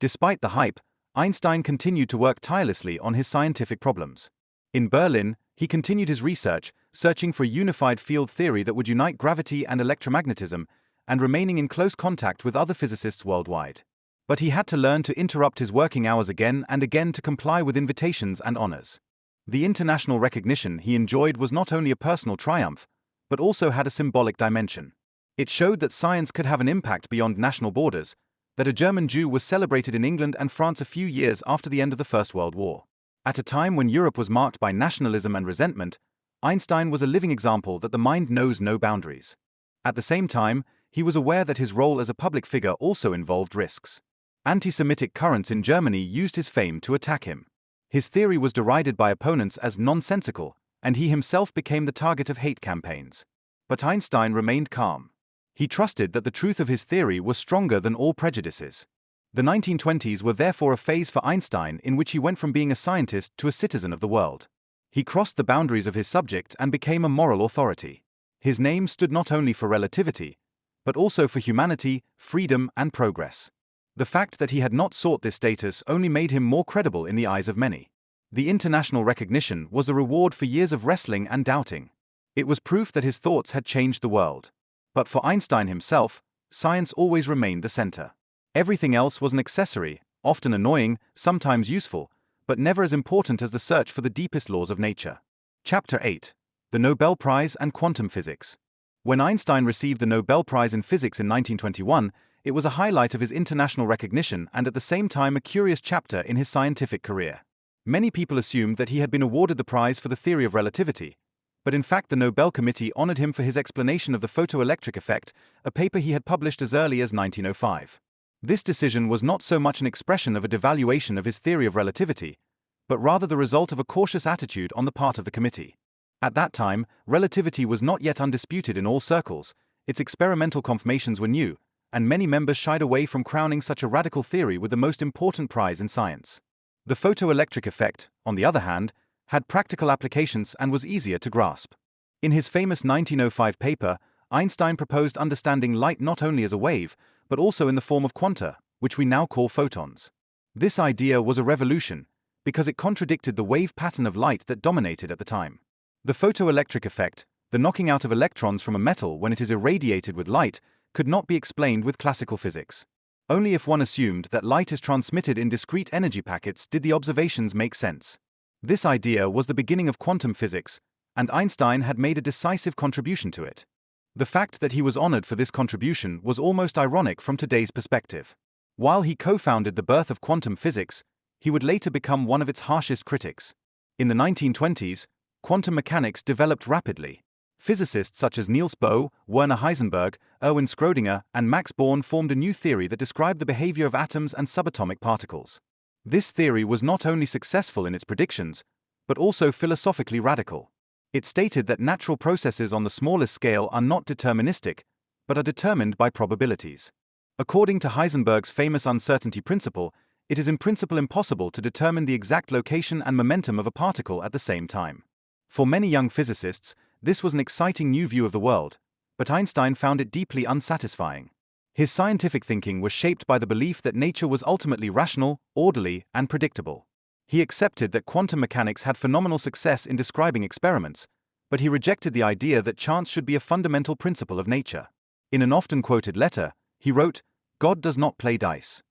S1: Despite the hype, Einstein continued to work tirelessly on his scientific problems. In Berlin, he continued his research, searching for a unified field theory that would unite gravity and electromagnetism, and remaining in close contact with other physicists worldwide. But he had to learn to interrupt his working hours again and again to comply with invitations and honors. The international recognition he enjoyed was not only a personal triumph, but also had a symbolic dimension. It showed that science could have an impact beyond national borders, that a German Jew was celebrated in England and France a few years after the end of the First World War. At a time when Europe was marked by nationalism and resentment, Einstein was a living example that the mind knows no boundaries. At the same time, he was aware that his role as a public figure also involved risks. Anti-Semitic currents in Germany used his fame to attack him. His theory was derided by opponents as nonsensical, and he himself became the target of hate campaigns. But Einstein remained calm. He trusted that the truth of his theory was stronger than all prejudices. The 1920s were therefore a phase for Einstein in which he went from being a scientist to a citizen of the world. He crossed the boundaries of his subject and became a moral authority. His name stood not only for relativity, but also for humanity, freedom, and progress. The fact that he had not sought this status only made him more credible in the eyes of many. The international recognition was a reward for years of wrestling and doubting. It was proof that his thoughts had changed the world. But for Einstein himself, science always remained the center. Everything else was an accessory, often annoying, sometimes useful, but never as important as the search for the deepest laws of nature. Chapter 8. The Nobel Prize and Quantum Physics. When Einstein received the Nobel Prize in Physics in 1921, it was a highlight of his international recognition and at the same time a curious chapter in his scientific career. Many people assumed that he had been awarded the prize for the theory of relativity, but in fact the Nobel Committee honored him for his explanation of the photoelectric effect, a paper he had published as early as 1905. This decision was not so much an expression of a devaluation of his theory of relativity, but rather the result of a cautious attitude on the part of the committee. At that time, relativity was not yet undisputed in all circles, its experimental confirmations were new, and many members shied away from crowning such a radical theory with the most important prize in science. The photoelectric effect, on the other hand, had practical applications and was easier to grasp. In his famous 1905 paper, Einstein proposed understanding light not only as a wave, but also in the form of quanta, which we now call photons. This idea was a revolution, because it contradicted the wave pattern of light that dominated at the time. The photoelectric effect, the knocking out of electrons from a metal when it is irradiated with light, could not be explained with classical physics. Only if one assumed that light is transmitted in discrete energy packets did the observations make sense. This idea was the beginning of quantum physics, and Einstein had made a decisive contribution to it. The fact that he was honored for this contribution was almost ironic from today's perspective. While he co-founded the birth of quantum physics, he would later become one of its harshest critics. In the 1920s, quantum mechanics developed rapidly. Physicists such as Niels Bohr, Werner Heisenberg, Erwin Schrödinger, and Max Born formed a new theory that described the behavior of atoms and subatomic particles. This theory was not only successful in its predictions, but also philosophically radical. It stated that natural processes on the smallest scale are not deterministic, but are determined by probabilities. According to Heisenberg's famous uncertainty principle, it is in principle impossible to determine the exact location and momentum of a particle at the same time. For many young physicists, this was an exciting new view of the world, but Einstein found it deeply unsatisfying. His scientific thinking was shaped by the belief that nature was ultimately rational, orderly, and predictable. He accepted that quantum mechanics had phenomenal success in describing experiments, but he rejected the idea that chance should be a fundamental principle of nature. In an often quoted letter, he wrote, "God does not play dice."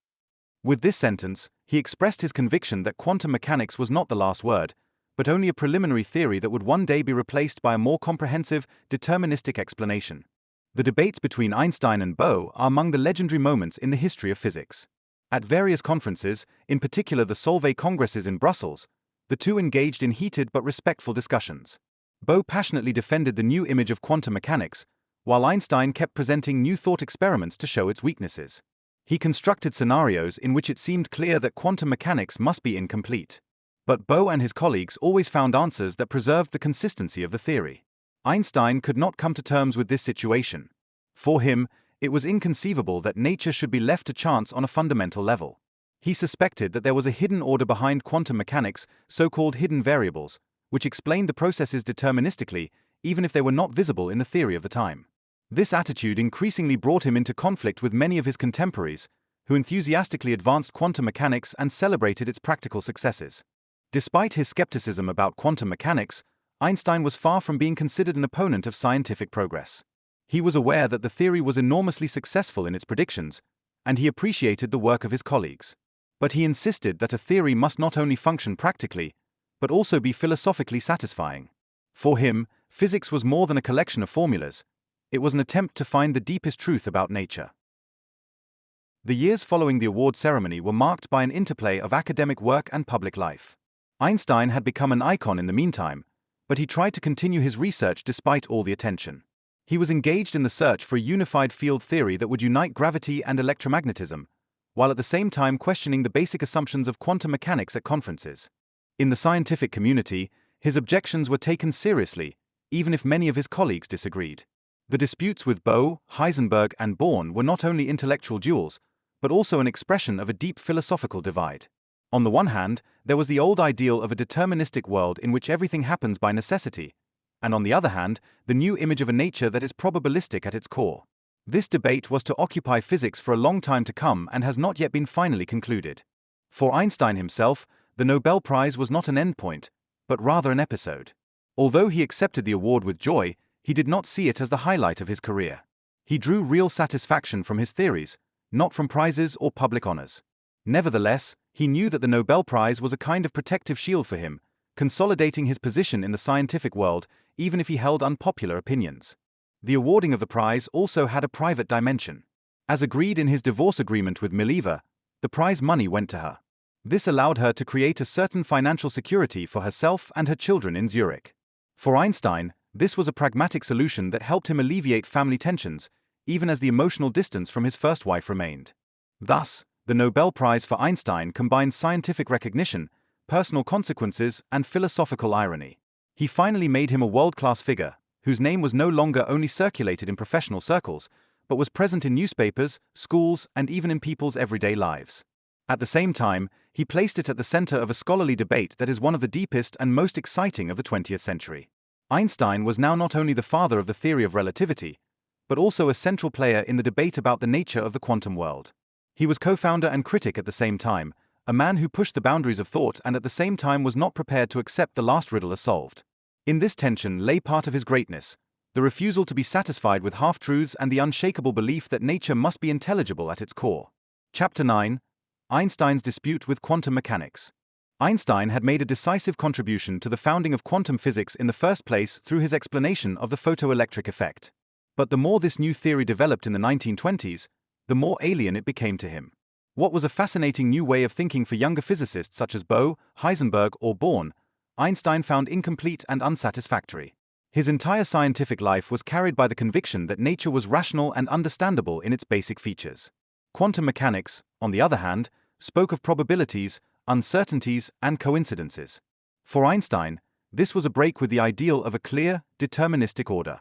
S1: With this sentence, he expressed his conviction that quantum mechanics was not the last word, but only a preliminary theory that would one day be replaced by a more comprehensive, deterministic explanation. The debates between Einstein and Bohr are among the legendary moments in the history of physics. At various conferences, in particular the Solvay Congresses in Brussels, the two engaged in heated but respectful discussions. Bohr passionately defended the new image of quantum mechanics, while Einstein kept presenting new thought experiments to show its weaknesses. He constructed scenarios in which it seemed clear that quantum mechanics must be incomplete. But Bohr and his colleagues always found answers that preserved the consistency of the theory. Einstein could not come to terms with this situation. For him, it was inconceivable that nature should be left to chance on a fundamental level. He suspected that there was a hidden order behind quantum mechanics, so-called hidden variables, which explained the processes deterministically, even if they were not visible in the theory of the time. This attitude increasingly brought him into conflict with many of his contemporaries, who enthusiastically advanced quantum mechanics and celebrated its practical successes. Despite his skepticism about quantum mechanics, Einstein was far from being considered an opponent of scientific progress. He was aware that the theory was enormously successful in its predictions, and he appreciated the work of his colleagues. But he insisted that a theory must not only function practically, but also be philosophically satisfying. For him, physics was more than a collection of formulas. It was an attempt to find the deepest truth about nature. The years following the award ceremony were marked by an interplay of academic work and public life. Einstein had become an icon in the meantime, but he tried to continue his research despite all the attention. He was engaged in the search for a unified field theory that would unite gravity and electromagnetism, while at the same time questioning the basic assumptions of quantum mechanics at conferences. In the scientific community, his objections were taken seriously, even if many of his colleagues disagreed. The disputes with Bohr, Heisenberg, and Born were not only intellectual duels, but also an expression of a deep philosophical divide. On the one hand, there was the old ideal of a deterministic world in which everything happens by necessity, and on the other hand, the new image of a nature that is probabilistic at its core. This debate was to occupy physics for a long time to come and has not yet been finally concluded. For Einstein himself, the Nobel Prize was not an endpoint, but rather an episode. Although he accepted the award with joy, he did not see it as the highlight of his career. He drew real satisfaction from his theories, not from prizes or public honors. Nevertheless, he knew that the Nobel Prize was a kind of protective shield for him, consolidating his position in the scientific world, even if he held unpopular opinions. The awarding of the prize also had a private dimension. As agreed in his divorce agreement with Mileva, the prize money went to her. This allowed her to create a certain financial security for herself and her children in Zurich. For Einstein, this was a pragmatic solution that helped him alleviate family tensions, even as the emotional distance from his first wife remained. Thus, the Nobel Prize for Einstein combined scientific recognition, personal consequences, and philosophical irony. He finally made him a world-class figure, whose name was no longer only circulated in professional circles, but was present in newspapers, schools, and even in people's everyday lives. At the same time, he placed it at the center of a scholarly debate that is one of the deepest and most exciting of the 20th century. Einstein was now not only the father of the theory of relativity, but also a central player in the debate about the nature of the quantum world. He was co-founder and critic at the same time, a man who pushed the boundaries of thought and at the same time was not prepared to accept the last riddle as solved. In this tension lay part of his greatness, the refusal to be satisfied with half-truths and the unshakable belief that nature must be intelligible at its core. Chapter 9: Einstein's dispute with quantum mechanics. Einstein had made a decisive contribution to the founding of quantum physics in the first place through his explanation of the photoelectric effect. But the more this new theory developed in the 1920s, the more alien it became to him. What was a fascinating new way of thinking for younger physicists such as Bohr, Heisenberg, or Born, Einstein found incomplete and unsatisfactory. His entire scientific life was carried by the conviction that nature was rational and understandable in its basic features. Quantum mechanics, on the other hand, spoke of probabilities, uncertainties, and coincidences. For Einstein, this was a break with the ideal of a clear, deterministic order.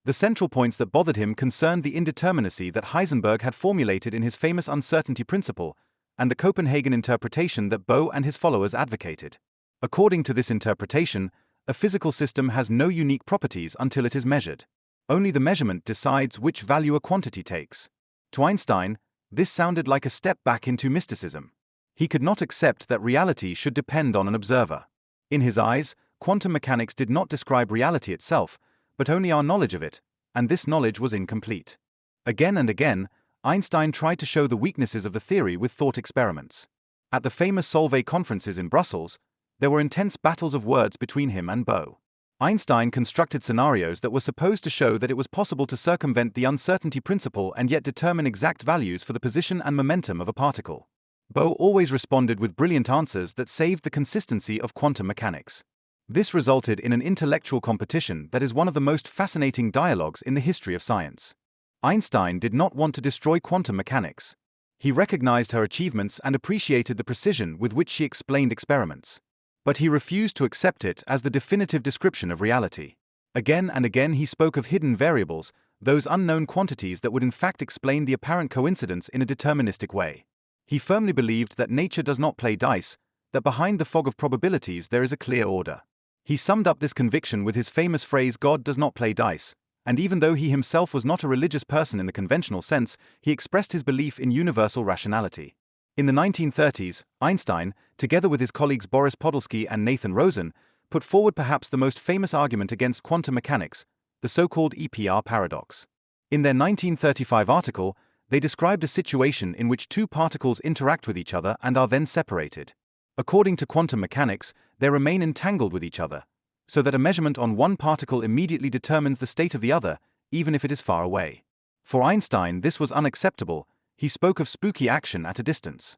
S1: The central points that bothered him concerned the indeterminacy that Heisenberg had formulated in his famous uncertainty principle, and the Copenhagen interpretation that Bohr and his followers advocated. According to this interpretation, a physical system has no unique properties until it is measured. Only the measurement decides which value a quantity takes. To Einstein, this sounded like a step back into mysticism. He could not accept that reality should depend on an observer. In his eyes, quantum mechanics did not describe reality itself, but only our knowledge of it, and this knowledge was incomplete. Again and again, Einstein tried to show the weaknesses of the theory with thought experiments. At the famous Solvay conferences in Brussels, there were intense battles of words between him and Bohr. Einstein constructed scenarios that were supposed to show that it was possible to circumvent the uncertainty principle and yet determine exact values for the position and momentum of a particle. Bohr always responded with brilliant answers that saved the consistency of quantum mechanics. This resulted in an intellectual competition that is one of the most fascinating dialogues in the history of science. Einstein did not want to destroy quantum mechanics. He recognized her achievements and appreciated the precision with which she explained experiments. But he refused to accept it as the definitive description of reality. Again and again he spoke of hidden variables, those unknown quantities that would in fact explain the apparent coincidence in a deterministic way. He firmly believed that nature does not play dice, that behind the fog of probabilities there is a clear order. He summed up this conviction with his famous phrase, "God does not play dice," and even though he himself was not a religious person in the conventional sense, he expressed his belief in universal rationality. In the 1930s, Einstein, together with his colleagues Boris Podolsky and Nathan Rosen, put forward perhaps the most famous argument against quantum mechanics, the so-called EPR paradox. In their 1935 article, they described a situation in which two particles interact with each other and are then separated. According to quantum mechanics, they remain entangled with each other, so that a measurement on one particle immediately determines the state of the other, even if it is far away. For Einstein, this was unacceptable. He spoke of spooky action at a distance.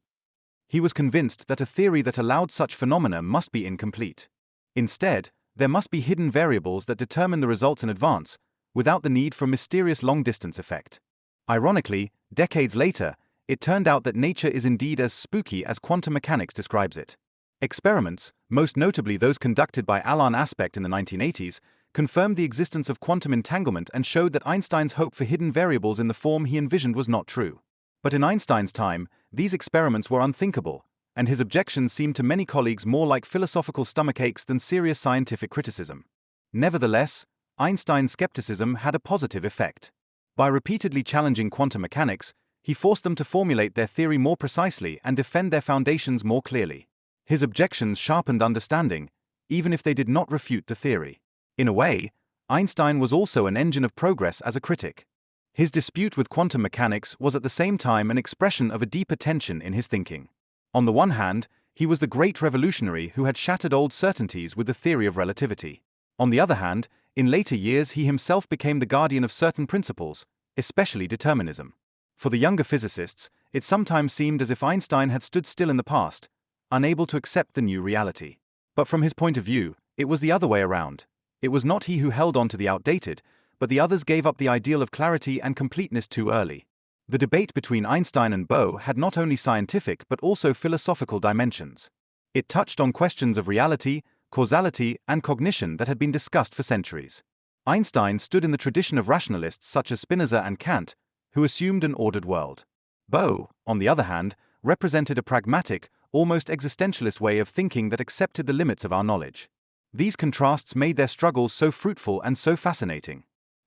S1: He was convinced that a theory that allowed such phenomena must be incomplete. Instead, there must be hidden variables that determine the results in advance, without the need for a mysterious long-distance effect. Ironically, decades later, it turned out that nature is indeed as spooky as quantum mechanics describes it. Experiments, most notably those conducted by Alain Aspect in the 1980s, confirmed the existence of quantum entanglement and showed that Einstein's hope for hidden variables in the form he envisioned was not true. But in Einstein's time, these experiments were unthinkable, and his objections seemed to many colleagues more like philosophical stomachaches than serious scientific criticism. Nevertheless, Einstein's skepticism had a positive effect. By repeatedly challenging quantum mechanics, he forced them to formulate their theory more precisely and defend their foundations more clearly. His objections sharpened understanding, even if they did not refute the theory. In a way, Einstein was also an engine of progress as a critic. His dispute with quantum mechanics was at the same time an expression of a deeper tension in his thinking. On the one hand, he was the great revolutionary who had shattered old certainties with the theory of relativity. On the other hand, in later years he himself became the guardian of certain principles, especially determinism. For the younger physicists, it sometimes seemed as if Einstein had stood still in the past, unable to accept the new reality. But from his point of view, it was the other way around. It was not he who held on to the outdated, but the others gave up the ideal of clarity and completeness too early. The debate between Einstein and Bohr had not only scientific but also philosophical dimensions. It touched on questions of reality, causality, and cognition that had been discussed for centuries. Einstein stood in the tradition of rationalists such as Spinoza and Kant, who assumed an ordered world. Bohr, on the other hand, represented a pragmatic, almost existentialist way of thinking that accepted the limits of our knowledge. These contrasts made their struggles so fruitful and so fascinating.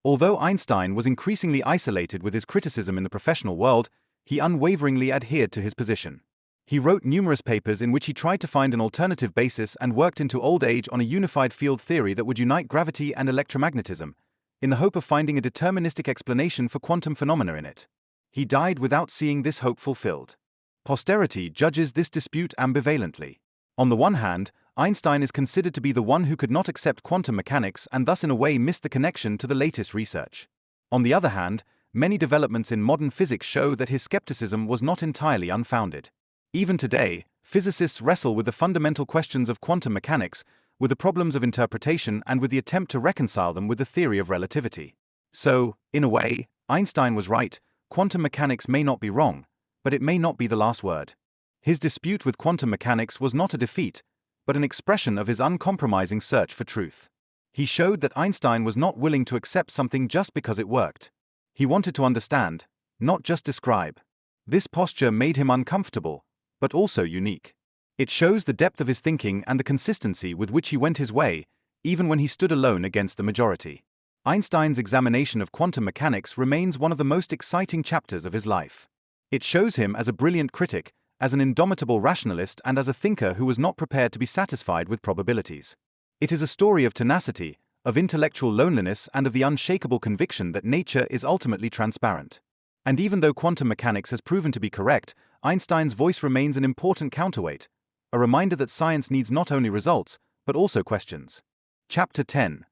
S1: Although Einstein was increasingly isolated with his criticism in the professional world, he unwaveringly adhered to his position. He wrote numerous papers in which he tried to find an alternative basis and worked into old age on a unified field theory that would unite gravity and electromagnetism, in the hope of finding a deterministic explanation for quantum phenomena in it. He died without seeing this hope fulfilled. Posterity judges this dispute ambivalently. On the one hand, Einstein is considered to be the one who could not accept quantum mechanics and thus in a way missed the connection to the latest research. On the other hand, many developments in modern physics show that his skepticism was not entirely unfounded. Even today, physicists wrestle with the fundamental questions of quantum mechanics, with the problems of interpretation and with the attempt to reconcile them with the theory of relativity. So, in a way, Einstein was right, quantum mechanics may not be wrong, but it may not be the last word. His dispute with quantum mechanics was not a defeat, but an expression of his uncompromising search for truth. He showed that Einstein was not willing to accept something just because it worked. He wanted to understand, not just describe. This posture made him uncomfortable, but also unique. It shows the depth of his thinking and the consistency with which he went his way, even when he stood alone against the majority. Einstein's examination of quantum mechanics remains one of the most exciting chapters of his life. It shows him as a brilliant critic, as an indomitable rationalist, and as a thinker who was not prepared to be satisfied with probabilities. It is a story of tenacity, of intellectual loneliness, and of the unshakable conviction that nature is ultimately transparent. And even though quantum mechanics has proven to be correct, Einstein's voice remains an important counterweight, a reminder that science needs not only results, but also questions. Chapter 10.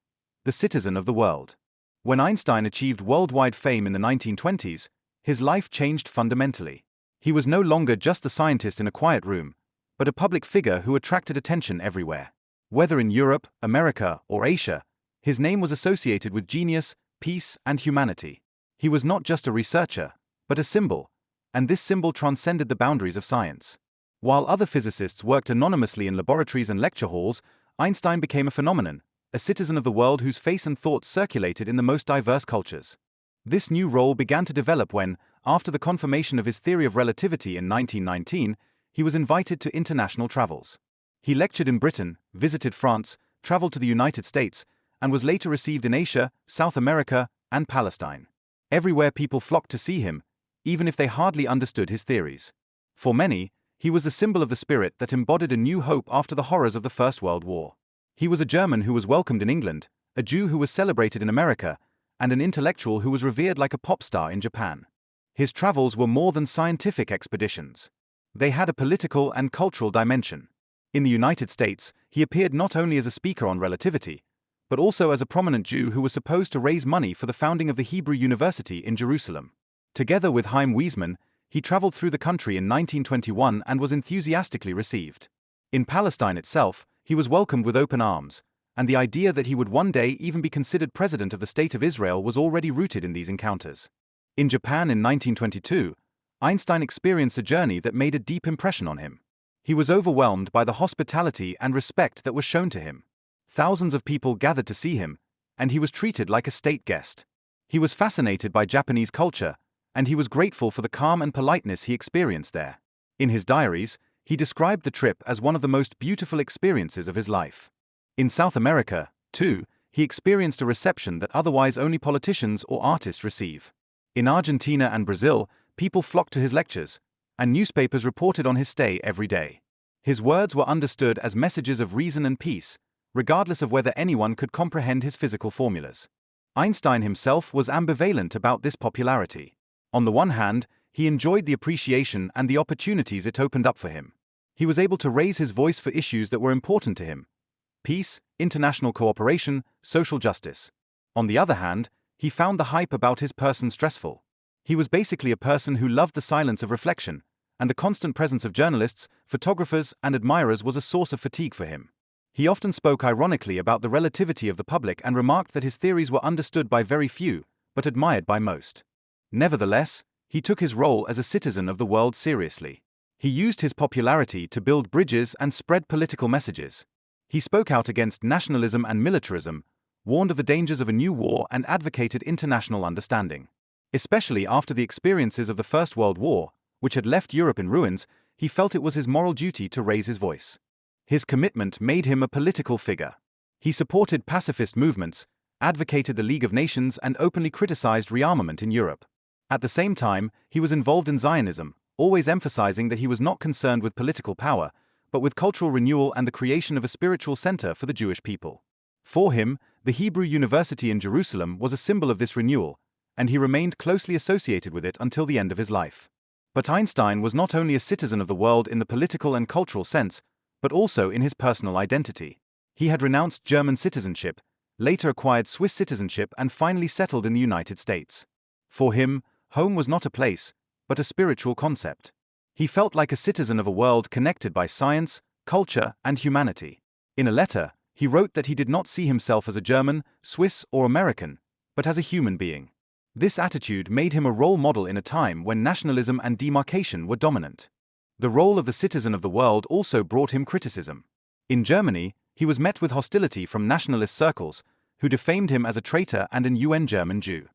S1: The Citizen of the World. When Einstein achieved worldwide fame in the 1920s, his life changed fundamentally. He was no longer just the scientist in a quiet room, but a public figure who attracted attention everywhere. Whether in Europe, America, or Asia, his name was associated with genius, peace, and humanity. He was not just a researcher, but a symbol, and this symbol transcended the boundaries of science. While other physicists worked anonymously in laboratories and lecture halls, Einstein became a phenomenon, a citizen of the world whose face and thoughts circulated in the most diverse cultures. This new role began to develop when, after the confirmation of his theory of relativity in 1919, he was invited to international travels. He lectured in Britain, visited France, traveled to the United States, and was later received in Asia, South America, and Palestine. Everywhere people flocked to see him, even if they hardly understood his theories. For many, he was the symbol of the spirit that embodied a new hope after the horrors of the First World War. He was a German who was welcomed in England, a Jew who was celebrated in America, and an intellectual who was revered like a pop star in Japan. His travels were more than scientific expeditions. They had a political and cultural dimension. In the United States, he appeared not only as a speaker on relativity, but also as a prominent Jew who was supposed to raise money for the founding of the Hebrew University in Jerusalem. Together with Chaim Weizmann, he traveled through the country in 1921 and was enthusiastically received. In Palestine itself, he was welcomed with open arms, and the idea that he would one day even be considered president of the State of Israel was already rooted in these encounters. In Japan in 1922, Einstein experienced a journey that made a deep impression on him. He was overwhelmed by the hospitality and respect that was shown to him. Thousands of people gathered to see him, and he was treated like a state guest. He was fascinated by Japanese culture, and he was grateful for the calm and politeness he experienced there. In his diaries, he described the trip as one of the most beautiful experiences of his life. In South America, too, he experienced a reception that otherwise only politicians or artists receive. In Argentina and Brazil, people flocked to his lectures, and newspapers reported on his stay every day. His words were understood as messages of reason and peace, regardless of whether anyone could comprehend his physical formulas. Einstein himself was ambivalent about this popularity. On the one hand, he enjoyed the appreciation and the opportunities it opened up for him. He was able to raise his voice for issues that were important to him: peace, international cooperation, social justice. On the other hand, he found the hype about his person stressful. He was basically a person who loved the silence of reflection, and the constant presence of journalists, photographers, and admirers was a source of fatigue for him. He often spoke ironically about the relativity of the public and remarked that his theories were understood by very few, but admired by most. Nevertheless, he took his role as a citizen of the world seriously. He used his popularity to build bridges and spread political messages. He spoke out against nationalism and militarism, warned of the dangers of a new war, and advocated international understanding. Especially after the experiences of the First World War, which had left Europe in ruins, he felt it was his moral duty to raise his voice. His commitment made him a political figure. He supported pacifist movements, advocated the League of Nations, and openly criticized rearmament in Europe. At the same time, he was involved in Zionism, always emphasizing that he was not concerned with political power, but with cultural renewal and the creation of a spiritual center for the Jewish people. For him, the Hebrew University in Jerusalem was a symbol of this renewal, and he remained closely associated with it until the end of his life. But Einstein was not only a citizen of the world in the political and cultural sense, but also in his personal identity. He had renounced German citizenship, later acquired Swiss citizenship, and finally settled in the United States. For him, home was not a place, but a spiritual concept. He felt like a citizen of a world connected by science, culture, and humanity. In a letter, he wrote that he did not see himself as a German, Swiss, or American, but as a human being. This attitude made him a role model in a time when nationalism and demarcation were dominant. The role of the citizen of the world also brought him criticism. In Germany, he was met with hostility from nationalist circles, who defamed him as a traitor and an UN German Jew.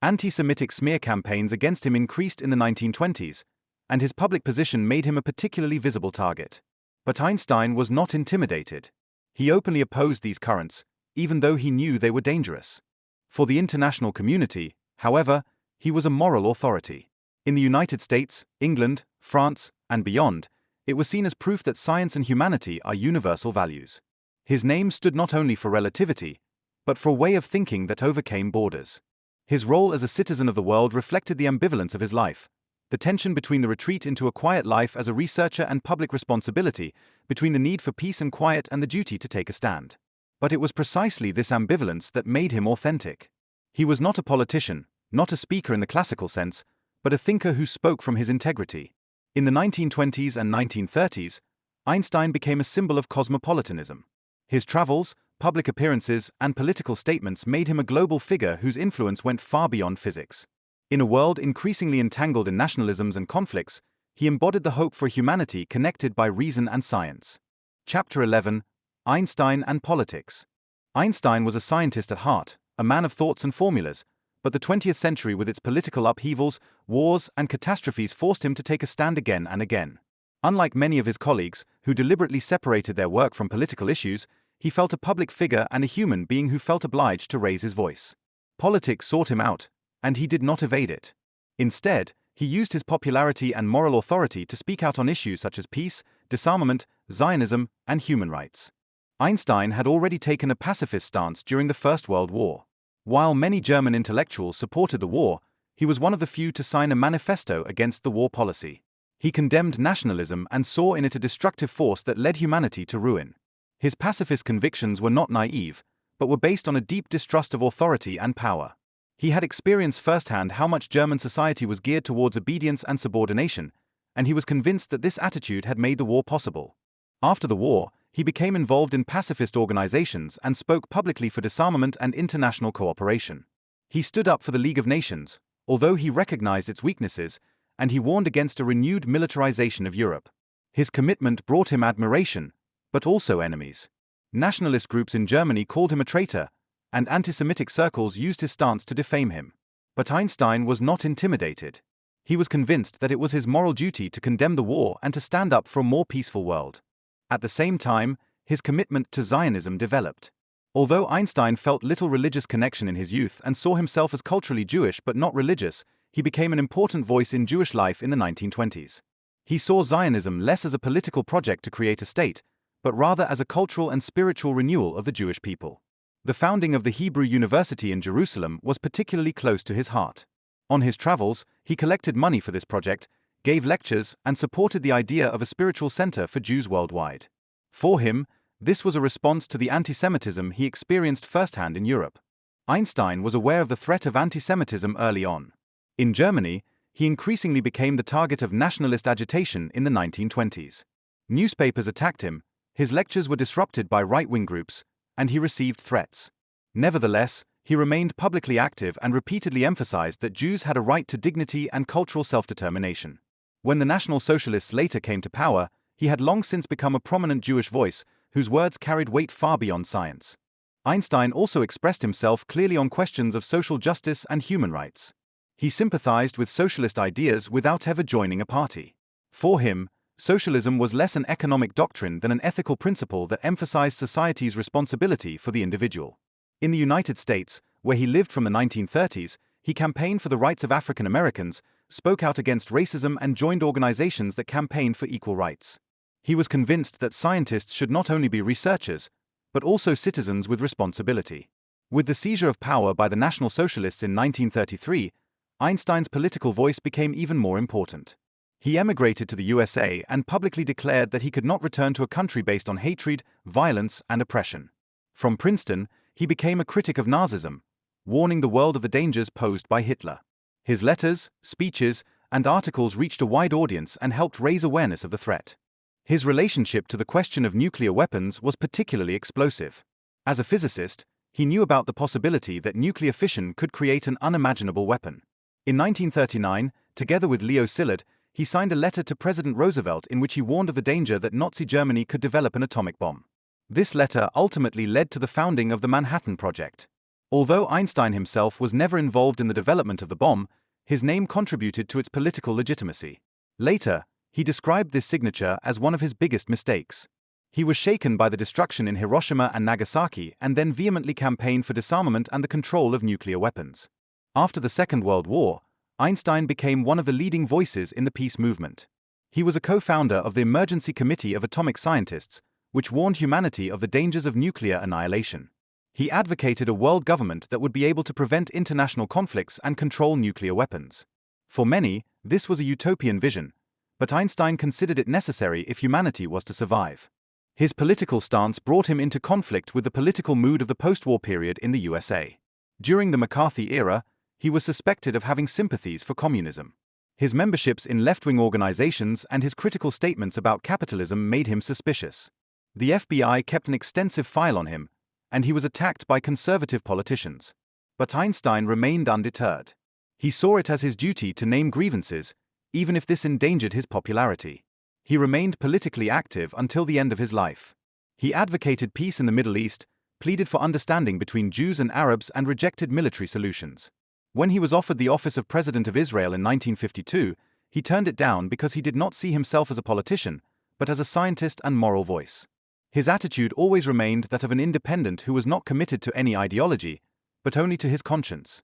S1: Anti-Semitic smear campaigns against him increased in the 1920s, and his public position made him a particularly visible target. But Einstein was not intimidated. He openly opposed these currents, even though he knew they were dangerous. For the international community, however, he was a moral authority. In the United States, England, France, and beyond, it was seen as proof that science and humanity are universal values. His name stood not only for relativity, but for a way of thinking that overcame borders. His role as a citizen of the world reflected the ambivalence of his life, the tension between the retreat into a quiet life as a researcher and public responsibility, between the need for peace and quiet and the duty to take a stand. But it was precisely this ambivalence that made him authentic. He was not a politician, not a speaker in the classical sense, but a thinker who spoke from his integrity. In the 1920s and 1930s, Einstein became a symbol of cosmopolitanism. His travels, public appearances, and political statements made him a global figure whose influence went far beyond physics. In a world increasingly entangled in nationalisms and conflicts, he embodied the hope for a humanity connected by reason and science. Chapter 11: Einstein and Politics. Einstein was a scientist at heart, a man of thoughts and formulas, but the 20th century with its political upheavals, wars, and catastrophes forced him to take a stand again and again. Unlike many of his colleagues, who deliberately separated their work from political issues, he felt a public figure and a human being who felt obliged to raise his voice. Politics sought him out, and he did not evade it. Instead, he used his popularity and moral authority to speak out on issues such as peace, disarmament, Zionism, and human rights. Einstein had already taken a pacifist stance during the First World War. While many German intellectuals supported the war, he was one of the few to sign a manifesto against the war policy. He condemned nationalism and saw in it a destructive force that led humanity to ruin. His pacifist convictions were not naive, but were based on a deep distrust of authority and power. He had experienced firsthand how much German society was geared towards obedience and subordination, and he was convinced that this attitude had made the war possible. After the war, he became involved in pacifist organizations and spoke publicly for disarmament and international cooperation. He stood up for the League of Nations, although he recognized its weaknesses, and he warned against a renewed militarization of Europe. His commitment brought him admiration, but also enemies. Nationalist groups in Germany called him a traitor, and anti-Semitic circles used his stance to defame him. But Einstein was not intimidated. He was convinced that it was his moral duty to condemn the war and to stand up for a more peaceful world. At the same time, his commitment to Zionism developed. Although Einstein felt little religious connection in his youth and saw himself as culturally Jewish but not religious, he became an important voice in Jewish life in the 1920s. He saw Zionism less as a political project to create a state, but rather as a cultural and spiritual renewal of the Jewish people. The founding of the Hebrew University in Jerusalem was particularly close to his heart. On his travels, he collected money for this project, gave lectures, and supported the idea of a spiritual center for Jews worldwide. For him, this was a response to the anti-Semitism he experienced firsthand in Europe. Einstein was aware of the threat of anti-Semitism early on. In Germany, he increasingly became the target of nationalist agitation in the 1920s. Newspapers attacked him, his lectures were disrupted by right-wing groups, and he received threats. Nevertheless, he remained publicly active and repeatedly emphasized that Jews had a right to dignity and cultural self-determination. When the National Socialists later came to power, he had long since become a prominent Jewish voice, whose words carried weight far beyond science. Einstein also expressed himself clearly on questions of social justice and human rights. He sympathized with socialist ideas without ever joining a party. For him, socialism was less an economic doctrine than an ethical principle that emphasized society's responsibility for the individual. In the United States, where he lived from the 1930s, he campaigned for the rights of African Americans, spoke out against racism, and joined organizations that campaigned for equal rights. He was convinced that scientists should not only be researchers, but also citizens with responsibility. With the seizure of power by the National Socialists in 1933, Einstein's political voice became even more important. He emigrated to the USA and publicly declared that he could not return to a country based on hatred, violence, and oppression. From Princeton, he became a critic of Nazism, warning the world of the dangers posed by Hitler. His letters, speeches, and articles reached a wide audience and helped raise awareness of the threat. His relationship to the question of nuclear weapons was particularly explosive. As a physicist, he knew about the possibility that nuclear fission could create an unimaginable weapon. In 1939, together with Leo Szilard, he signed a letter to President Roosevelt in which he warned of the danger that Nazi Germany could develop an atomic bomb. This letter ultimately led to the founding of the Manhattan Project. Although Einstein himself was never involved in the development of the bomb, his name contributed to its political legitimacy. Later, he described this signature as one of his biggest mistakes. He was shaken by the destruction in Hiroshima and Nagasaki and then vehemently campaigned for disarmament and the control of nuclear weapons. After the Second World War, Einstein became one of the leading voices in the peace movement. He was a co-founder of the Emergency Committee of Atomic Scientists, which warned humanity of the dangers of nuclear annihilation. He advocated a world government that would be able to prevent international conflicts and control nuclear weapons. For many, this was a utopian vision, but Einstein considered it necessary if humanity was to survive. His political stance brought him into conflict with the political mood of the post-war period in the USA. During the McCarthy era, he was suspected of having sympathies for communism. His memberships in left-wing organizations and his critical statements about capitalism made him suspicious. The FBI kept an extensive file on him, and he was attacked by conservative politicians. But Einstein remained undeterred. He saw it as his duty to name grievances, even if this endangered his popularity. He remained politically active until the end of his life. He advocated peace in the Middle East, pleaded for understanding between Jews and Arabs, and rejected military solutions. When he was offered the office of President of Israel in 1952, he turned it down because he did not see himself as a politician, but as a scientist and moral voice. His attitude always remained that of an independent who was not committed to any ideology, but only to his conscience.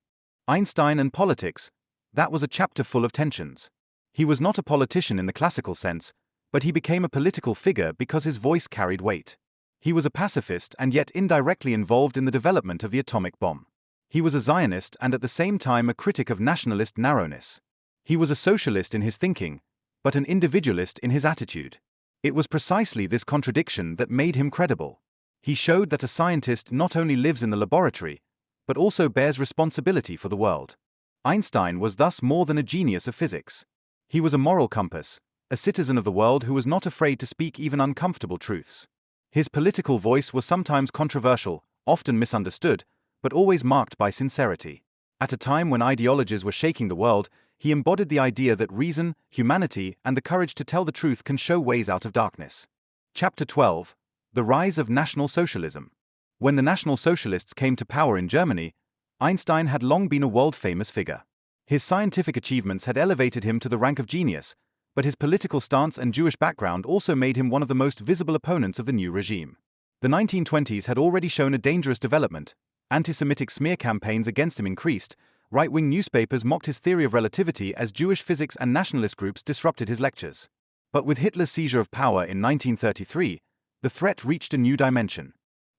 S1: Einstein and politics, that was a chapter full of tensions. He was not a politician in the classical sense, but he became a political figure because his voice carried weight. He was a pacifist and yet indirectly involved in the development of the atomic bomb. He was a Zionist and at the same time a critic of nationalist narrowness. He was a socialist in his thinking, but an individualist in his attitude. It was precisely this contradiction that made him credible. He showed that a scientist not only lives in the laboratory, but also bears responsibility for the world. Einstein was thus more than a genius of physics. He was a moral compass, a citizen of the world who was not afraid to speak even uncomfortable truths. His political voice was sometimes controversial, often misunderstood, but always marked by sincerity. At a time when ideologies were shaking the world, he embodied the idea that reason, humanity, and the courage to tell the truth can show ways out of darkness. Chapter 12. The Rise of National Socialism. When the National Socialists came to power in Germany, Einstein had long been a world-famous figure. His scientific achievements had elevated him to the rank of genius, but his political stance and Jewish background also made him one of the most visible opponents of the new regime. The 1920s had already shown a dangerous development. Anti-Semitic smear campaigns against him increased, right-wing newspapers mocked his theory of relativity as Jewish physics and nationalist groups disrupted his lectures. But with Hitler's seizure of power in 1933, the threat reached a new dimension.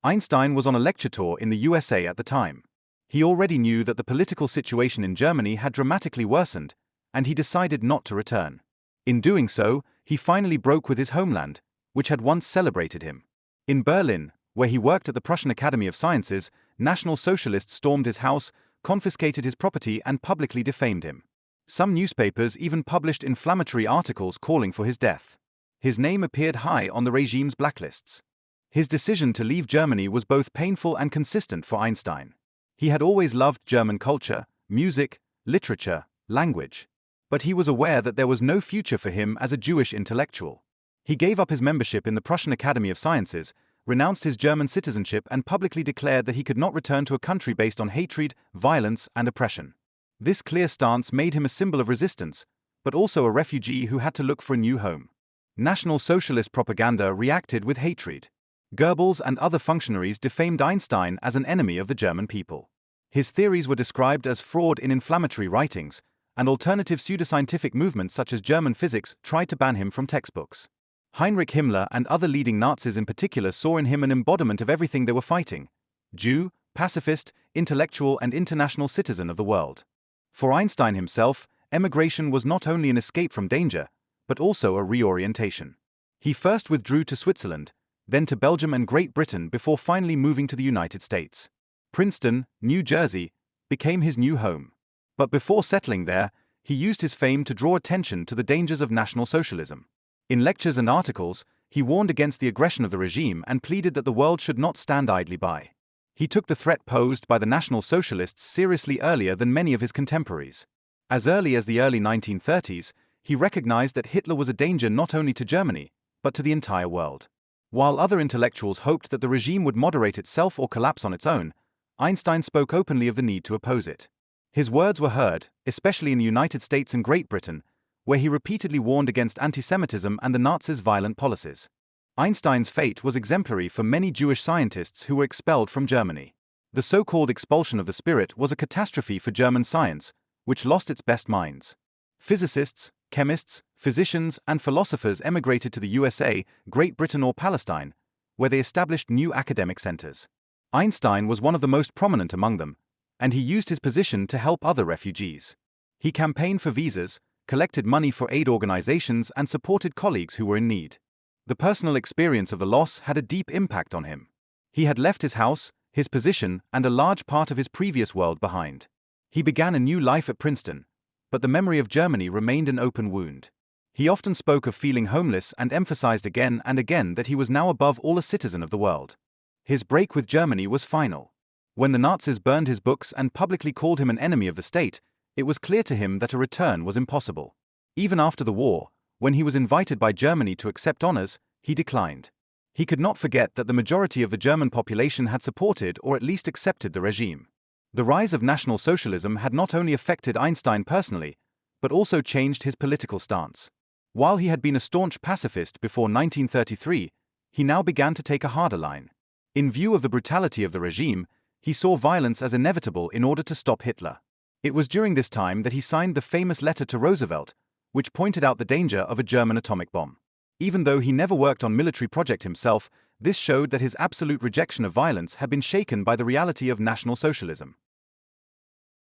S1: Einstein was on a lecture tour in the USA at the time. He already knew that the political situation in Germany had dramatically worsened, and he decided not to return. In doing so, he finally broke with his homeland, which had once celebrated him. In Berlin, where he worked at the Prussian Academy of Sciences, National Socialists stormed his house, confiscated his property, and publicly defamed him. Some newspapers even published inflammatory articles calling for his death. His name appeared high on the regime's blacklists. His decision to leave Germany was both painful and consistent for Einstein. He had always loved German culture, music, literature, language. But he was aware that there was no future for him as a Jewish intellectual. He gave up his membership in the Prussian Academy of Sciences, renounced his German citizenship, and publicly declared that he could not return to a country based on hatred, violence, and oppression. This clear stance made him a symbol of resistance, but also a refugee who had to look for a new home. National Socialist propaganda reacted with hatred. Goebbels and other functionaries defamed Einstein as an enemy of the German people. His theories were described as fraud in inflammatory writings, and alternative pseudoscientific movements such as German physics tried to ban him from textbooks. Heinrich Himmler and other leading Nazis in particular saw in him an embodiment of everything they were fighting: Jew, pacifist, intellectual, and international citizen of the world. For Einstein himself, emigration was not only an escape from danger, but also a reorientation. He first withdrew to Switzerland, then to Belgium and Great Britain before finally moving to the United States. Princeton, New Jersey, became his new home. But before settling there, he used his fame to draw attention to the dangers of National Socialism. In lectures and articles, he warned against the aggression of the regime and pleaded that the world should not stand idly by. He took the threat posed by the National Socialists seriously earlier than many of his contemporaries. As early as the early 1930s, he recognized that Hitler was a danger not only to Germany, but to the entire world. While other intellectuals hoped that the regime would moderate itself or collapse on its own, Einstein spoke openly of the need to oppose it. His words were heard, especially in the United States and Great Britain, where he repeatedly warned against anti-Semitism and the Nazis' violent policies. Einstein's fate was exemplary for many Jewish scientists who were expelled from Germany. The so-called expulsion of the spirit was a catastrophe for German science, which lost its best minds. Physicists, chemists, physicians, and philosophers emigrated to the USA, Great Britain, or Palestine, where they established new academic centers. Einstein was one of the most prominent among them, and he used his position to help other refugees. He campaigned for visas, collected money for aid organizations, and supported colleagues who were in need. The personal experience of the loss had a deep impact on him. He had left his house, his position, and a large part of his previous world behind. He began a new life at Princeton, but the memory of Germany remained an open wound. He often spoke of feeling homeless and emphasized again and again that he was now above all a citizen of the world. His break with Germany was final. When the Nazis burned his books and publicly called him an enemy of the state, it was clear to him that a return was impossible. Even after the war, when he was invited by Germany to accept honors, he declined. He could not forget that the majority of the German population had supported or at least accepted the regime. The rise of National Socialism had not only affected Einstein personally, but also changed his political stance. While he had been a staunch pacifist before 1933, he now began to take a harder line. In view of the brutality of the regime, he saw violence as inevitable in order to stop Hitler. It was during this time that he signed the famous letter to Roosevelt, which pointed out the danger of a German atomic bomb. Even though he never worked on military project himself, this showed that his absolute rejection of violence had been shaken by the reality of National Socialism.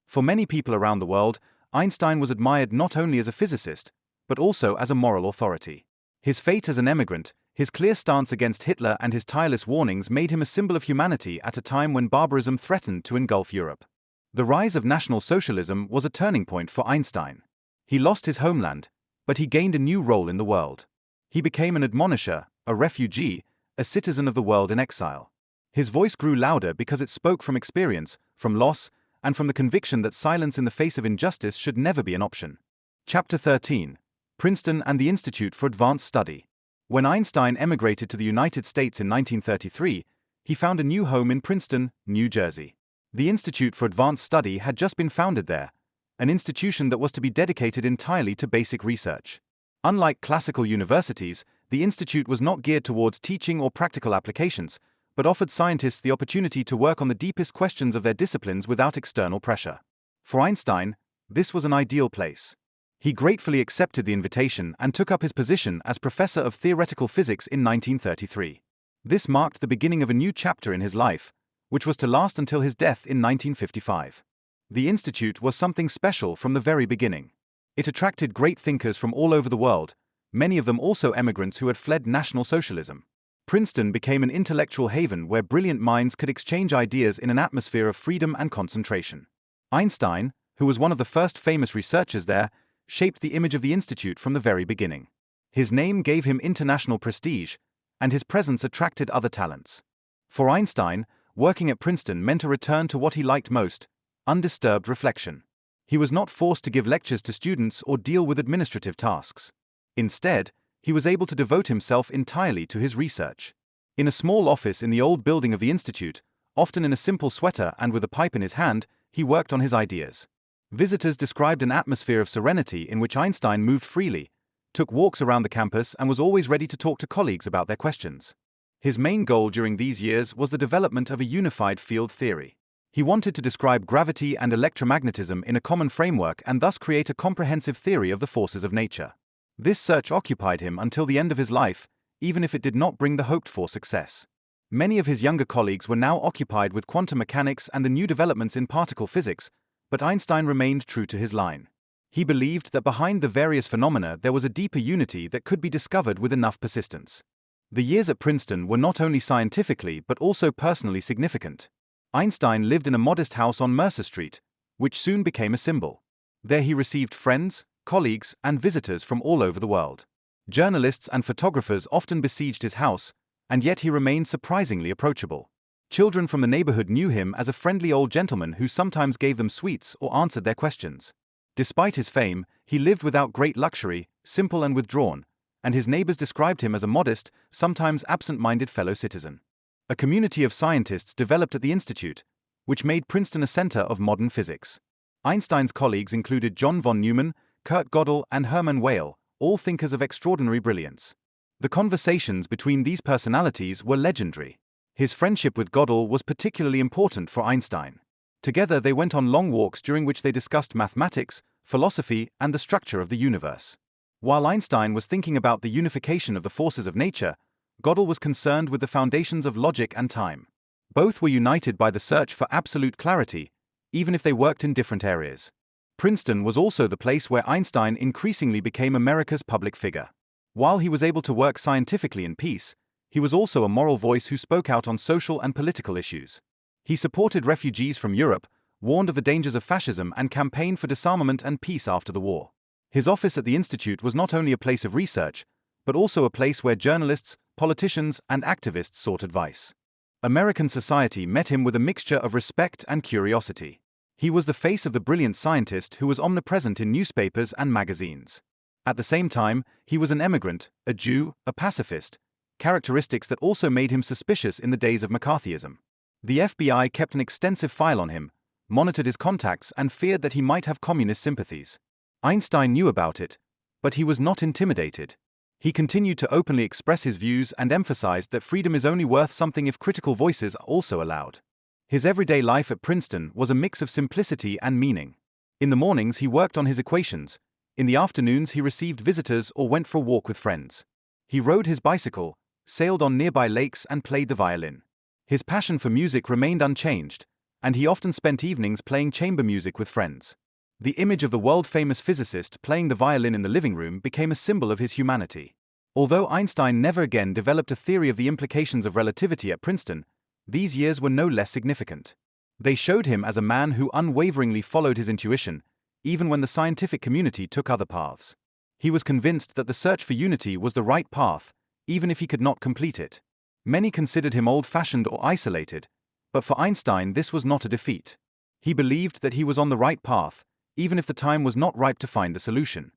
S1: For many people around the world, Einstein was admired not only as a physicist, but also as a moral authority. His fate as an emigrant, his clear stance against Hitler and his tireless warnings made him a symbol of humanity at a time when barbarism threatened to engulf Europe. The rise of National Socialism was a turning point for Einstein. He lost his homeland, but he gained a new role in the world. He became an admonisher, a refugee, a citizen of the world in exile. His voice grew louder because it spoke from experience, from loss, and from the conviction that silence in the face of injustice should never be an option. Chapter 13. Princeton and the Institute for Advanced Study. When Einstein emigrated to the United States in 1933, he found a new home in Princeton, New Jersey. The Institute for Advanced Study had just been founded there, an institution that was to be dedicated entirely to basic research. Unlike classical universities, the institute was not geared towards teaching or practical applications, but offered scientists the opportunity to work on the deepest questions of their disciplines without external pressure. For Einstein, this was an ideal place. He gratefully accepted the invitation and took up his position as professor of theoretical physics in 1933. This marked the beginning of a new chapter in his life, which was to last until his death in 1955. The institute was something special from the very beginning. It attracted great thinkers from all over the world, many of them also emigrants who had fled National Socialism. Princeton became an intellectual haven where brilliant minds could exchange ideas in an atmosphere of freedom and concentration. Einstein, who was one of the first famous researchers there, shaped the image of the institute from the very beginning. His name gave him international prestige, and his presence attracted other talents. For Einstein, working at Princeton meant a return to what he liked most: undisturbed reflection. He was not forced to give lectures to students or deal with administrative tasks. Instead, he was able to devote himself entirely to his research. In a small office in the old building of the institute, often in a simple sweater and with a pipe in his hand, he worked on his ideas. Visitors described an atmosphere of serenity in which Einstein moved freely, took walks around the campus, and was always ready to talk to colleagues about their questions. His main goal during these years was the development of a unified field theory. He wanted to describe gravity and electromagnetism in a common framework and thus create a comprehensive theory of the forces of nature. This search occupied him until the end of his life, even if it did not bring the hoped-for success. Many of his younger colleagues were now occupied with quantum mechanics and the new developments in particle physics, but Einstein remained true to his line. He believed that behind the various phenomena there was a deeper unity that could be discovered with enough persistence. The years at Princeton were not only scientifically but also personally significant. Einstein lived in a modest house on Mercer Street, which soon became a symbol. There he received friends, colleagues, and visitors from all over the world. Journalists and photographers often besieged his house, and yet he remained surprisingly approachable. Children from the neighborhood knew him as a friendly old gentleman who sometimes gave them sweets or answered their questions. Despite his fame, he lived without great luxury, simple and withdrawn, and his neighbors described him as a modest, sometimes absent-minded fellow citizen. A community of scientists developed at the institute, which made Princeton a center of modern physics. Einstein's colleagues included John von Neumann, Kurt Gödel, and Hermann Weyl, all thinkers of extraordinary brilliance. The conversations between these personalities were legendary. His friendship with Gödel was particularly important for Einstein. Together they went on long walks during which they discussed mathematics, philosophy, and the structure of the universe. While Einstein was thinking about the unification of the forces of nature, Gödel was concerned with the foundations of logic and time. Both were united by the search for absolute clarity, even if they worked in different areas. Princeton was also the place where Einstein increasingly became America's public figure. While he was able to work scientifically in peace, he was also a moral voice who spoke out on social and political issues. He supported refugees from Europe, warned of the dangers of fascism, and campaigned for disarmament and peace after the war. His office at the Institute was not only a place of research, but also a place where journalists, politicians, and activists sought advice. American society met him with a mixture of respect and curiosity. He was the face of the brilliant scientist who was omnipresent in newspapers and magazines. At the same time, he was an emigrant, a Jew, a pacifist, characteristics that also made him suspicious in the days of McCarthyism. The FBI kept an extensive file on him, monitored his contacts, and feared that he might have communist sympathies. Einstein knew about it, but he was not intimidated. He continued to openly express his views and emphasized that freedom is only worth something if critical voices are also allowed. His everyday life at Princeton was a mix of simplicity and meaning. In the mornings he worked on his equations, in the afternoons he received visitors or went for a walk with friends. He rode his bicycle, sailed on nearby lakes, and played the violin. His passion for music remained unchanged, and he often spent evenings playing chamber music with friends. The image of the world-famous physicist playing the violin in the living room became a symbol of his humanity. Although Einstein never again developed a theory of the implications of relativity at Princeton, these years were no less significant. They showed him as a man who unwaveringly followed his intuition, even when the scientific community took other paths. He was convinced that the search for unity was the right path, even if he could not complete it. Many considered him old-fashioned or isolated, but for Einstein this was not a defeat. He believed that he was on the right path, even if the time was not ripe to find the solution.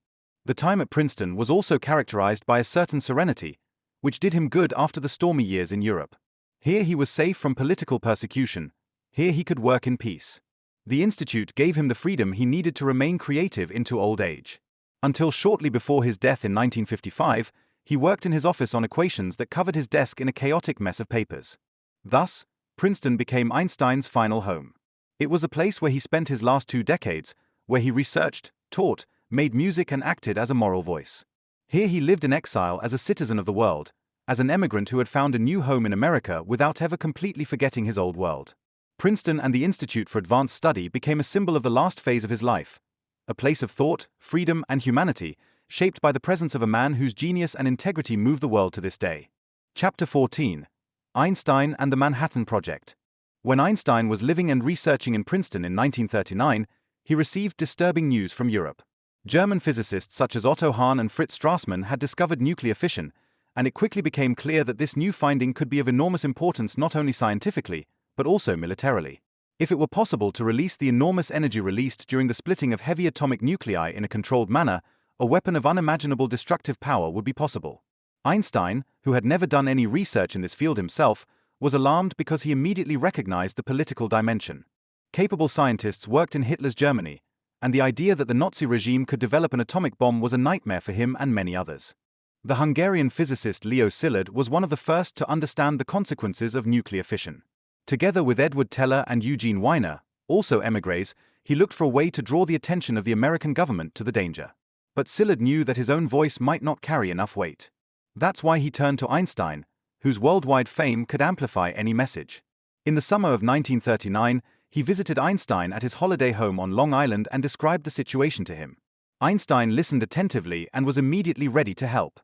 S1: The time at Princeton was also characterized by a certain serenity, which did him good after the stormy years in Europe. Here he was safe from political persecution. Here he could work in peace. The institute gave him the freedom he needed to remain creative into old age. Until shortly before his death in 1955, he worked in his office on equations that covered his desk in a chaotic mess of papers. Thus, Princeton became Einstein's final home. It was a place where he spent his last 2 decades, where he researched, taught, made music, and acted as a moral voice. Here he lived in exile as a citizen of the world, as an emigrant who had found a new home in America without ever completely forgetting his old world. Princeton and the Institute for Advanced Study became a symbol of the last phase of his life, a place of thought, freedom, and humanity, shaped by the presence of a man whose genius and integrity move the world to this day. Chapter 14. Einstein and the Manhattan Project. When Einstein was living and researching in Princeton in 1939, he received disturbing news from Europe. German physicists such as Otto Hahn and Fritz Strassmann had discovered nuclear fission, and it quickly became clear that this new finding could be of enormous importance not only scientifically, but also militarily. If it were possible to release the enormous energy released during the splitting of heavy atomic nuclei in a controlled manner, a weapon of unimaginable destructive power would be possible. Einstein, who had never done any research in this field himself, was alarmed because he immediately recognized the political dimension. Capable scientists worked in Hitler's Germany, and the idea that the Nazi regime could develop an atomic bomb was a nightmare for him and many others. The Hungarian physicist Leo Szilard was one of the first to understand the consequences of nuclear fission. Together with Edward Teller and Eugene Weiner, also émigrés, he looked for a way to draw the attention of the American government to the danger. But Szilard knew that his own voice might not carry enough weight. That's why he turned to Einstein, whose worldwide fame could amplify any message. In the summer of 1939, he visited Einstein at his holiday home on Long Island and described the situation to him. Einstein listened attentively and was immediately ready to help.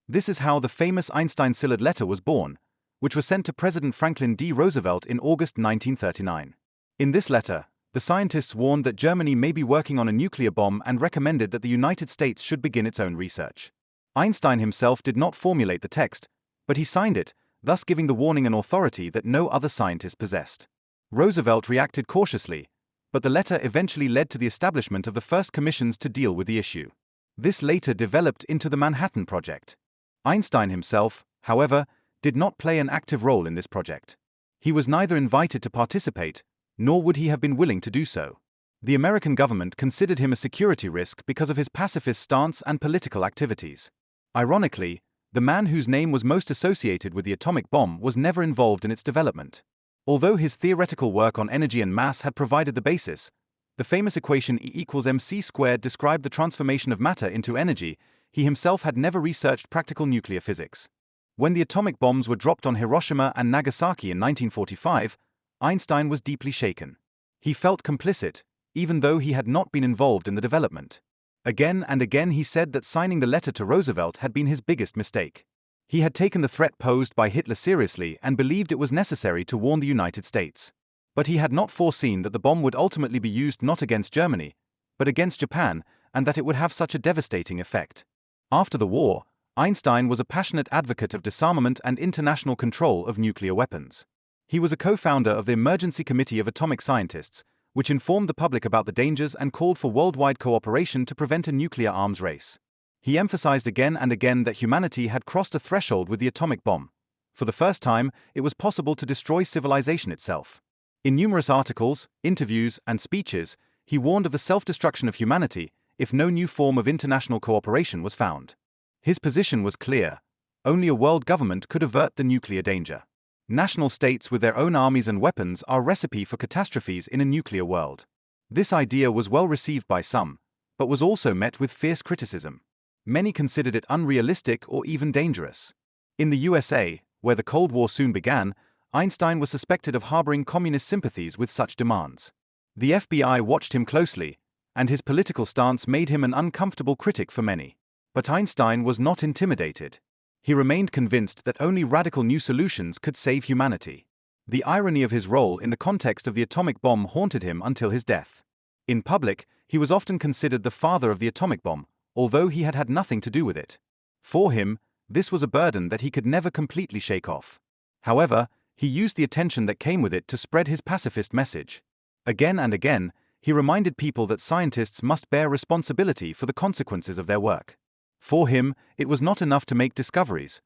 S1: This is how the famous Einstein-Szilard letter was born, which was sent to President Franklin D. Roosevelt in August 1939. In this letter, the scientists warned that Germany may be working on a nuclear bomb and recommended that the United States should begin its own research. Einstein himself did not formulate the text, but he signed it, thus giving the warning an authority that no other scientist possessed. Roosevelt reacted cautiously, but the letter eventually led to the establishment of the first commissions to deal with the issue. This later developed into the Manhattan Project. Einstein himself, however, did not play an active role in this project. He was neither invited to participate, nor would he have been willing to do so. The American government considered him a security risk because of his pacifist stance and political activities. Ironically, the man whose name was most associated with the atomic bomb was never involved in its development. Although his theoretical work on energy and mass had provided the basis, the famous equation E=mc² described the transformation of matter into energy. He himself had never researched practical nuclear physics. When the atomic bombs were dropped on Hiroshima and Nagasaki in 1945, Einstein was deeply shaken. He felt complicit, even though he had not been involved in the development. Again and again he said that signing the letter to Roosevelt had been his biggest mistake. He had taken the threat posed by Hitler seriously and believed it was necessary to warn the United States. But he had not foreseen that the bomb would ultimately be used not against Germany, but against Japan, and that it would have such a devastating effect. After the war, Einstein was a passionate advocate of disarmament and international control of nuclear weapons. He was a co-founder of the Emergency Committee of Atomic Scientists, which informed the public about the dangers and called for worldwide cooperation to prevent a nuclear arms race. He emphasized again and again that humanity had crossed a threshold with the atomic bomb. For the first time, it was possible to destroy civilization itself. In numerous articles, interviews, and speeches, he warned of the self-destruction of humanity if no new form of international cooperation was found. His position was clear: only a world government could avert the nuclear danger. National states with their own armies and weapons are a recipe for catastrophes in a nuclear world. This idea was well received by some, but was also met with fierce criticism. Many considered it unrealistic or even dangerous. In the USA, where the Cold War soon began, Einstein was suspected of harboring communist sympathies with such demands. The FBI watched him closely, and his political stance made him an uncomfortable critic for many. But Einstein was not intimidated. He remained convinced that only radical new solutions could save humanity. The irony of his role in the context of the atomic bomb haunted him until his death. In public, he was often considered the father of the atomic bomb, although he had had nothing to do with it. For him, this was a burden that he could never completely shake off. However, he used the attention that came with it to spread his pacifist message. Again and again, he reminded people that scientists must bear responsibility for the consequences of their work. For him, it was not enough to make discoveries.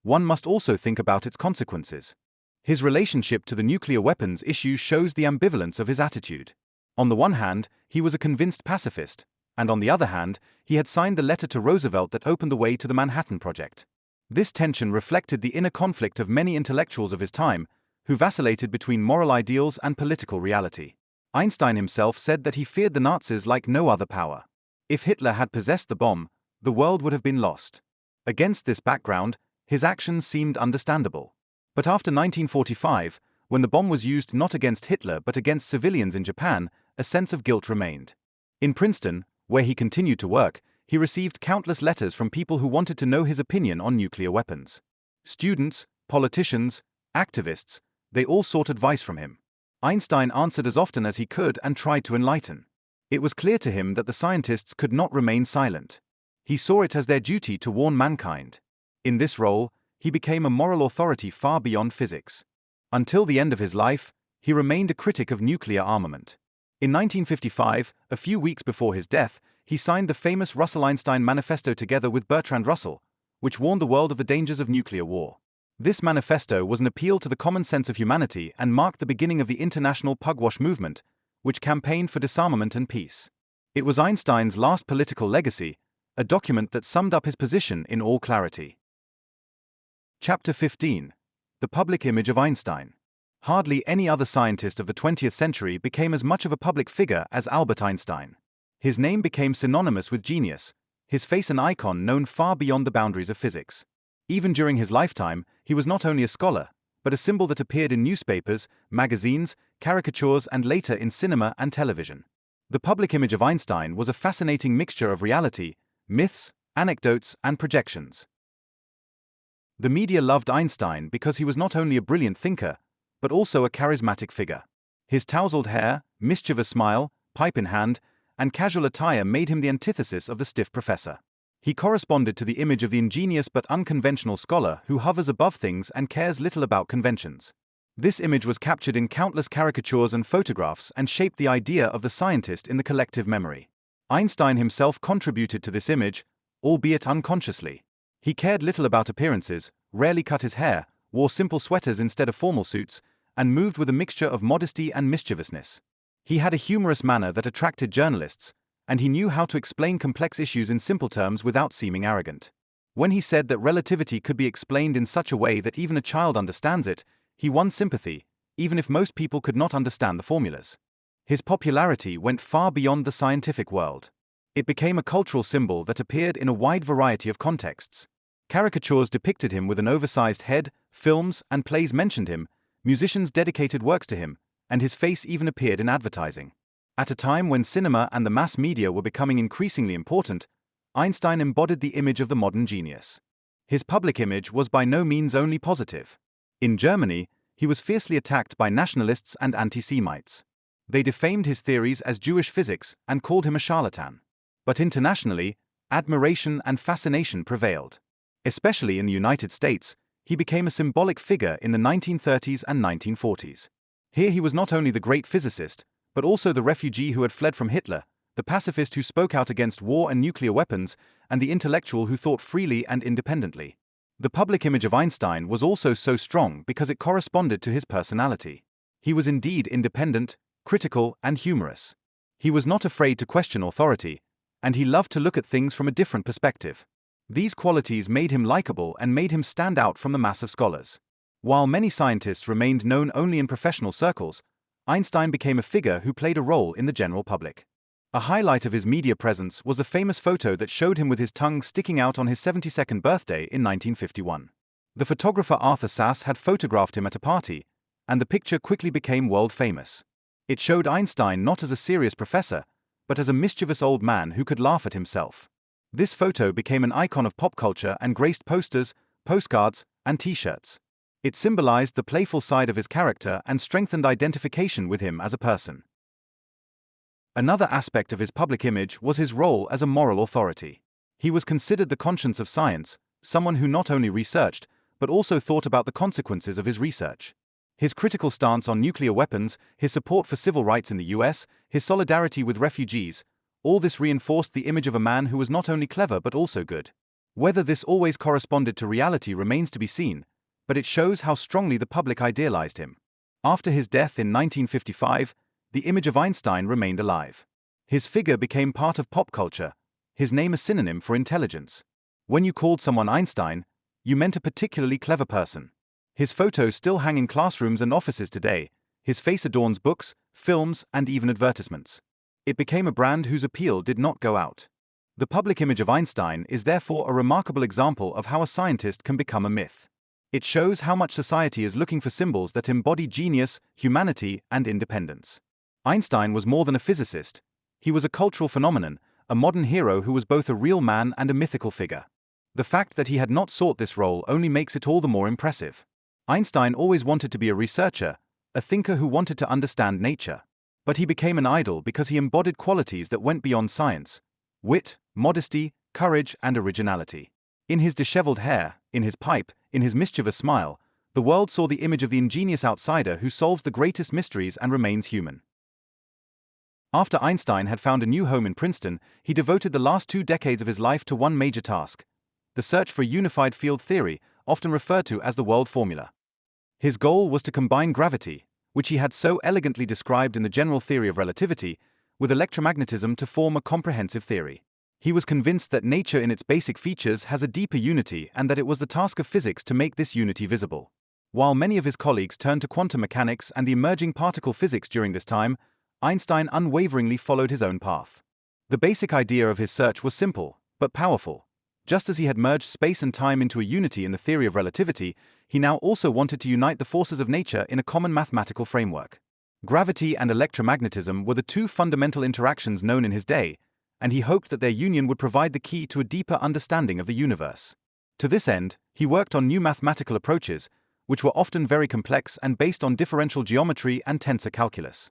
S1: One must also think about its consequences. His relationship to the nuclear weapons issue shows the ambivalence of his attitude. On the one hand, he was a convinced pacifist, and on the other hand, he had signed the letter to Roosevelt that opened the way to the Manhattan Project. This tension reflected the inner conflict of many intellectuals of his time, who vacillated between moral ideals and political reality. Einstein himself said that he feared the Nazis like no other power. If Hitler had possessed the bomb, the world would have been lost. Against this background, his actions seemed understandable. But after 1945, when the bomb was used not against Hitler but against civilians in Japan, a sense of guilt remained. In Princeton, where he continued to work, he received countless letters from people who wanted to know his opinion on nuclear weapons. Students, politicians, activists, they all sought advice from him. Einstein answered as often as he could and tried to enlighten. It was clear to him that the scientists could not remain silent. He saw it as their duty to warn mankind. In this role, he became a moral authority far beyond physics. Until the end of his life, he remained a critic of nuclear armament. In 1955, a few weeks before his death, he signed the famous Russell-Einstein Manifesto together with Bertrand Russell, which warned the world of the dangers of nuclear war. This manifesto was an appeal to the common sense of humanity and marked the beginning of the international pugwash movement, which campaigned for disarmament and peace. It was Einstein's last political legacy, a document that summed up his position in all clarity. Chapter 15. The public image of Einstein. Hardly any other scientist of the 20th century became as much of a public figure as Albert Einstein. His name became synonymous with genius, his face an icon known far beyond the boundaries of physics. Even during his lifetime, he was not only a scholar, but a symbol that appeared in newspapers, magazines, caricatures, and later in cinema and television. The public image of Einstein was a fascinating mixture of reality, myths, anecdotes, and projections. The media loved Einstein because he was not only a brilliant thinker, but also a charismatic figure. His tousled hair, mischievous smile, pipe in hand, and casual attire made him the antithesis of the stiff professor. He corresponded to the image of the ingenious but unconventional scholar who hovers above things and cares little about conventions. This image was captured in countless caricatures and photographs and shaped the idea of the scientist in the collective memory. Einstein himself contributed to this image, albeit unconsciously. He cared little about appearances, rarely cut his hair, wore simple sweaters instead of formal suits, and moved with a mixture of modesty and mischievousness. He had a humorous manner that attracted journalists, and he knew how to explain complex issues in simple terms without seeming arrogant. When he said that relativity could be explained in such a way that even a child understands it, he won sympathy, even if most people could not understand the formulas. His popularity went far beyond the scientific world. It became a cultural symbol that appeared in a wide variety of contexts. Caricatures depicted him with an oversized head, films and plays mentioned him, musicians dedicated works to him, and his face even appeared in advertising. At a time when cinema and the mass media were becoming increasingly important, Einstein embodied the image of the modern genius. His public image was by no means only positive. In Germany, he was fiercely attacked by nationalists and anti-Semites. They defamed his theories as Jewish physics and called him a charlatan. But internationally, admiration and fascination prevailed. Especially in the United States, he became a symbolic figure in the 1930s and 1940s. Here he was not only the great physicist, but also the refugee who had fled from Hitler, the pacifist who spoke out against war and nuclear weapons, and the intellectual who thought freely and independently. The public image of Einstein was also so strong because it corresponded to his personality. He was indeed independent, critical, and humorous. He was not afraid to question authority, and he loved to look at things from a different perspective. These qualities made him likable and made him stand out from the mass of scholars. While many scientists remained known only in professional circles, Einstein became a figure who played a role in the general public. A highlight of his media presence was the famous photo that showed him with his tongue sticking out on his 72nd birthday in 1951. The photographer Arthur Sass had photographed him at a party, and the picture quickly became world famous. It showed Einstein not as a serious professor, but as a mischievous old man who could laugh at himself. This photo became an icon of pop culture and graced posters, postcards, and t-shirts. It symbolized the playful side of his character and strengthened identification with him as a person. Another aspect of his public image was his role as a moral authority. He was considered the conscience of science, someone who not only researched, but also thought about the consequences of his research. His critical stance on nuclear weapons, his support for civil rights in the US, his solidarity with refugees, all this reinforced the image of a man who was not only clever but also good. Whether this always corresponded to reality remains to be seen, but it shows how strongly the public idealized him. After his death in 1955, the image of Einstein remained alive. His figure became part of pop culture, his name a synonym for intelligence. When you called someone Einstein, you meant a particularly clever person. His photos still hang in classrooms and offices today. His face adorns books, films, and even advertisements. It became a brand whose appeal did not go out. The public image of Einstein is therefore a remarkable example of how a scientist can become a myth. It shows how much society is looking for symbols that embody genius, humanity, and independence. Einstein was more than a physicist. He was a cultural phenomenon, a modern hero who was both a real man and a mythical figure. The fact that he had not sought this role only makes it all the more impressive. Einstein always wanted to be a researcher, a thinker who wanted to understand nature. But he became an idol because he embodied qualities that went beyond science: wit, modesty, courage, and originality. In his disheveled hair, in his pipe, in his mischievous smile, the world saw the image of the ingenious outsider who solves the greatest mysteries and remains human. After Einstein had found a new home in Princeton, he devoted the last 2 decades of his life to one major task: the search for a unified field theory, often referred to as the world formula. His goal was to combine gravity, which he had so elegantly described in the general theory of relativity, with electromagnetism to form a comprehensive theory. He was convinced that nature in its basic features has a deeper unity and that it was the task of physics to make this unity visible. While many of his colleagues turned to quantum mechanics and the emerging particle physics during this time, Einstein unwaveringly followed his own path. The basic idea of his search was simple, but powerful. Just as he had merged space and time into a unity in the theory of relativity, he now also wanted to unite the forces of nature in a common mathematical framework. Gravity and electromagnetism were the 2 fundamental interactions known in his day, and he hoped that their union would provide the key to a deeper understanding of the universe. To this end, he worked on new mathematical approaches, which were often very complex and based on differential geometry and tensor calculus.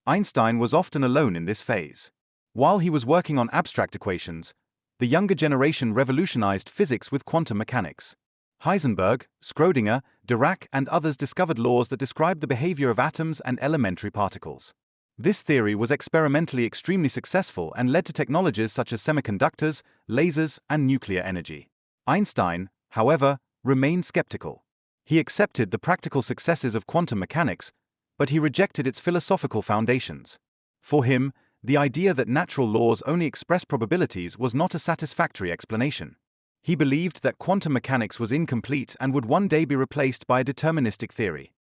S1: Einstein was often alone in this phase. While he was working on abstract equations, the younger generation revolutionized physics with quantum mechanics. Heisenberg, Schrödinger, Dirac, and others discovered laws that described the behavior of atoms and elementary particles. This theory was experimentally extremely successful and led to technologies such as semiconductors, lasers, and nuclear energy. Einstein, however, remained skeptical. He accepted the practical successes of quantum mechanics, but he rejected its philosophical foundations. For him, the idea that natural laws only express probabilities was not a satisfactory explanation. He believed that quantum mechanics was incomplete and would one day be replaced by a deterministic theory.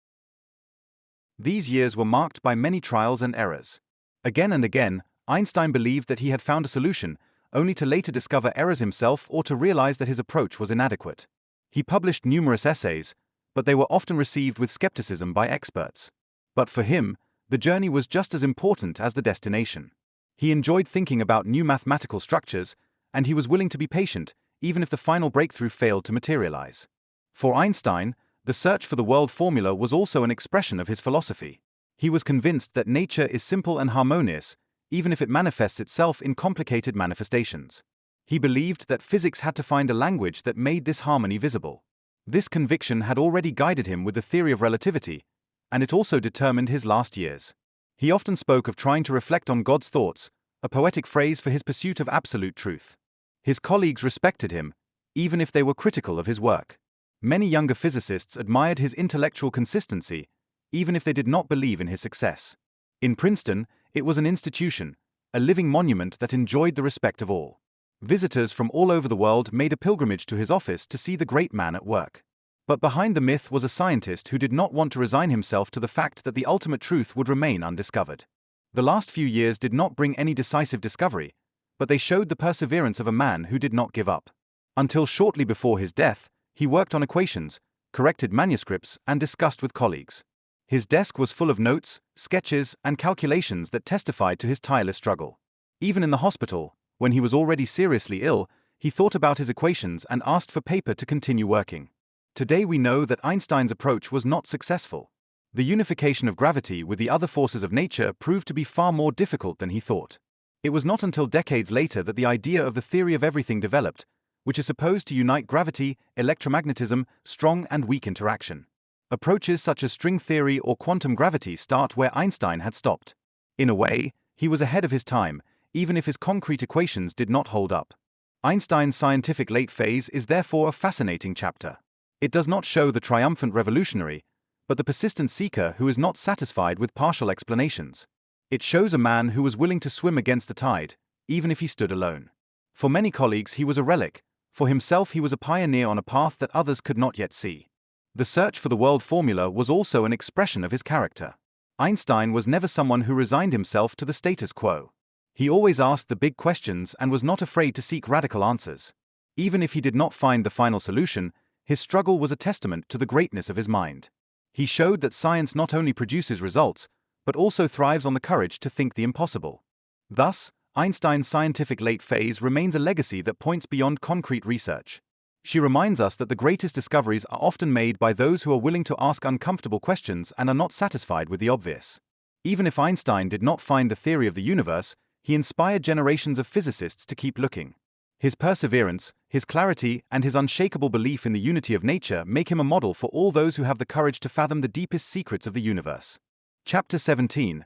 S1: These years were marked by many trials and errors. Again and again, Einstein believed that he had found a solution, only to later discover errors himself or to realize that his approach was inadequate. He published numerous essays, but they were often received with skepticism by experts. But for him, the journey was just as important as the destination. He enjoyed thinking about new mathematical structures, and he was willing to be patient, even if the final breakthrough failed to materialize. For Einstein, the search for the world formula was also an expression of his philosophy. He was convinced that nature is simple and harmonious, even if it manifests itself in complicated manifestations. He believed that physics had to find a language that made this harmony visible. This conviction had already guided him with the theory of relativity, and it also determined his last years. He often spoke of trying to reflect on God's thoughts, a poetic phrase for his pursuit of absolute truth. His colleagues respected him, even if they were critical of his work. Many younger physicists admired his intellectual consistency, even if they did not believe in his success. In Princeton, it was an institution, a living monument that enjoyed the respect of all. Visitors from all over the world made a pilgrimage to his office to see the great man at work. But behind the myth was a scientist who did not want to resign himself to the fact that the ultimate truth would remain undiscovered. The last few years did not bring any decisive discovery, but they showed the perseverance of a man who did not give up. Until shortly before his death, he worked on equations, corrected manuscripts, and discussed with colleagues. His desk was full of notes, sketches, and calculations that testified to his tireless struggle. Even in the hospital, when he was already seriously ill, he thought about his equations and asked for paper to continue working. Today we know that Einstein's approach was not successful. The unification of gravity with the other forces of nature proved to be far more difficult than he thought. It was not until decades later that the idea of the theory of everything developed, which is supposed to unite gravity, electromagnetism, strong and weak interaction. Approaches such as string theory or quantum gravity start where Einstein had stopped. In a way, he was ahead of his time, even if his concrete equations did not hold up. Einstein's scientific late phase is therefore a fascinating chapter. It does not show the triumphant revolutionary, but the persistent seeker who is not satisfied with partial explanations. It shows a man who was willing to swim against the tide, even if he stood alone. For many colleagues he was a relic, for himself he was a pioneer on a path that others could not yet see. The search for the world formula was also an expression of his character. Einstein was never someone who resigned himself to the status quo. He always asked the big questions and was not afraid to seek radical answers. Even if he did not find the final solution, his struggle was a testament to the greatness of his mind. He showed that science not only produces results, but also thrives on the courage to think the impossible. Thus, Einstein's scientific late phase remains a legacy that points beyond concrete research. She reminds us that the greatest discoveries are often made by those who are willing to ask uncomfortable questions and are not satisfied with the obvious. Even if Einstein did not find the theory of the universe, he inspired generations of physicists to keep looking. His perseverance, his clarity, and his unshakable belief in the unity of nature make him a model for all those who have the courage to fathom the deepest secrets of the universe. Chapter 17.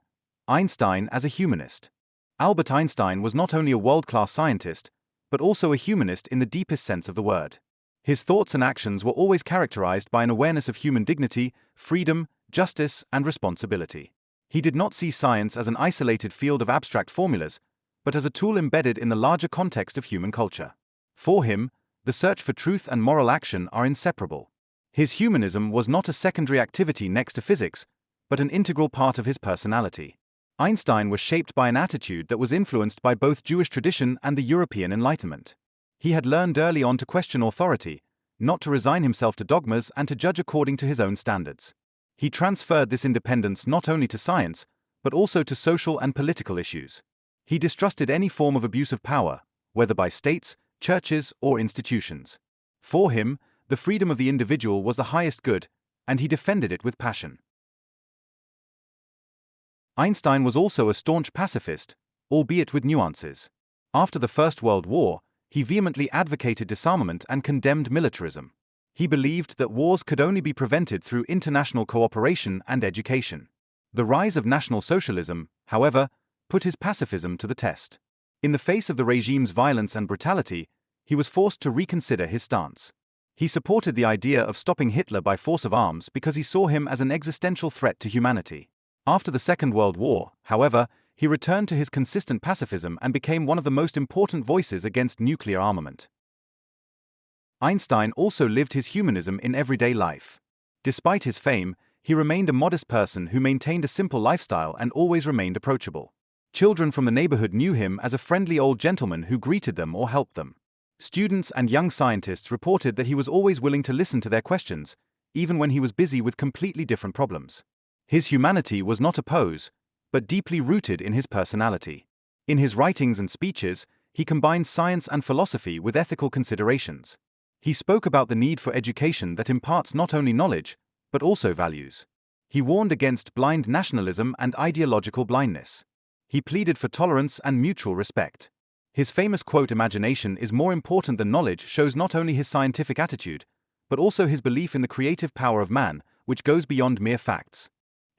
S1: Einstein as a humanist. Albert Einstein was not only a world-class scientist, but also a humanist in the deepest sense of the word. His thoughts and actions were always characterized by an awareness of human dignity, freedom, justice, and responsibility. He did not see science as an isolated field of abstract formulas, but as a tool embedded in the larger context of human culture. For him, the search for truth and moral action are inseparable. His humanism was not a secondary activity next to physics, but an integral part of his personality. Einstein was shaped by an attitude that was influenced by both Jewish tradition and the European Enlightenment. He had learned early on to question authority, not to resign himself to dogmas and to judge according to his own standards. He transferred this independence not only to science, but also to social and political issues. He distrusted any form of abuse of power, whether by states, churches, or institutions. For him, the freedom of the individual was the highest good, and he defended it with passion. Einstein was also a staunch pacifist, albeit with nuances. After the First World War, he vehemently advocated disarmament and condemned militarism. He believed that wars could only be prevented through international cooperation and education. The rise of National Socialism, however, put his pacifism to the test. In the face of the regime's violence and brutality, he was forced to reconsider his stance. He supported the idea of stopping Hitler by force of arms because he saw him as an existential threat to humanity. After the Second World War, however, he returned to his consistent pacifism and became one of the most important voices against nuclear armament. Einstein also lived his humanism in everyday life. Despite his fame, he remained a modest person who maintained a simple lifestyle and always remained approachable. Children from the neighborhood knew him as a friendly old gentleman who greeted them or helped them. Students and young scientists reported that he was always willing to listen to their questions, even when he was busy with completely different problems. His humanity was not a pose, but deeply rooted in his personality. In his writings and speeches, he combined science and philosophy with ethical considerations. He spoke about the need for education that imparts not only knowledge, but also values. He warned against blind nationalism and ideological blindness. He pleaded for tolerance and mutual respect. His famous quote, "Imagination is more important than knowledge," shows not only his scientific attitude, but also his belief in the creative power of man, which goes beyond mere facts.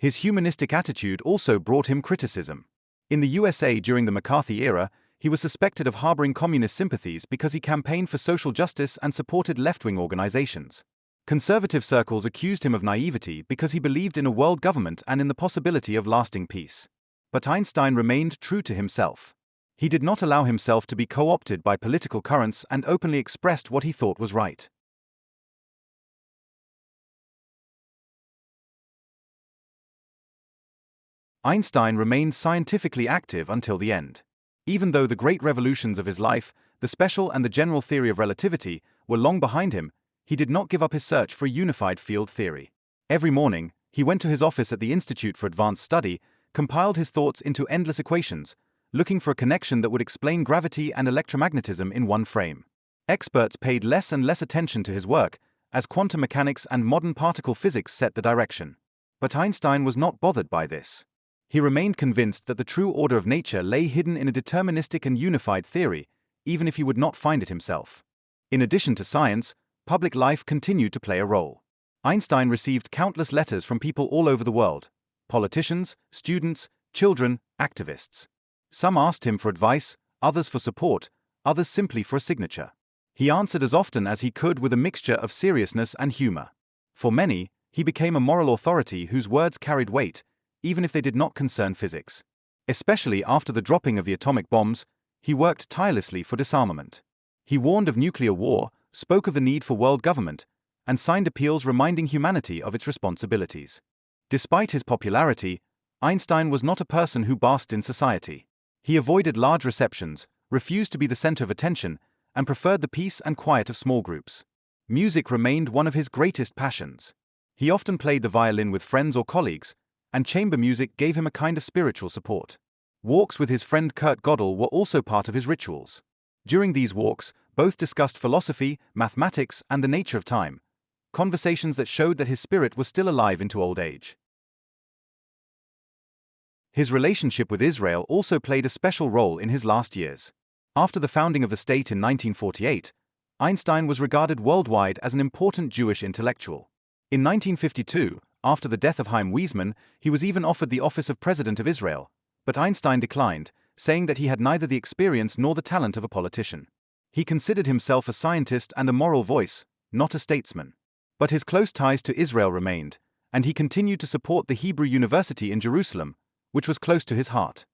S1: His humanistic attitude also brought him criticism. In the USA during the McCarthy era, he was suspected of harboring communist sympathies because he campaigned for social justice and supported left-wing organizations. Conservative circles accused him of naivety because he believed in a world government and in the possibility of lasting peace. But Einstein remained true to himself. He did not allow himself to be co-opted by political currents and openly expressed what he thought was right. Einstein remained scientifically active until the end. Even though the great revolutions of his life, the special and the general theory of relativity, were long behind him, he did not give up his search for a unified field theory. Every morning, he went to his office at the Institute for Advanced Study, compiled his thoughts into endless equations, looking for a connection that would explain gravity and electromagnetism in one frame. Experts paid less and less attention to his work, as quantum mechanics and modern particle physics set the direction. But Einstein was not bothered by this. He remained convinced that the true order of nature lay hidden in a deterministic and unified theory, even if he would not find it himself. In addition to science, public life continued to play a role. Einstein received countless letters from people all over the world: politicians, students, children, activists. Some asked him for advice, others for support, others simply for a signature. He answered as often as he could with a mixture of seriousness and humor. For many, he became a moral authority whose words carried weight, even if they did not concern physics. Especially after the dropping of the atomic bombs, he worked tirelessly for disarmament. He warned of nuclear war, spoke of the need for world government, and signed appeals reminding humanity of its responsibilities. Despite his popularity, Einstein was not a person who basked in society. He avoided large receptions, refused to be the center of attention, and preferred the peace and quiet of small groups. Music remained one of his greatest passions. He often played the violin with friends or colleagues, and chamber music gave him a kind of spiritual support. Walks with his friend Kurt Gödel were also part of his rituals. During these walks, both discussed philosophy, mathematics, and the nature of time, conversations that showed that his spirit was still alive into old age. His relationship with Israel also played a special role in his last years. After the founding of the state in 1948, Einstein was regarded worldwide as an important Jewish intellectual. In 1952, after the death of Chaim Weizmann, he was even offered the office of President of Israel, but Einstein declined, saying that he had neither the experience nor the talent of a politician. He considered himself a scientist and a moral voice, not a statesman. But his close ties to Israel remained, and he continued to support the Hebrew University in Jerusalem, which was close to his heart.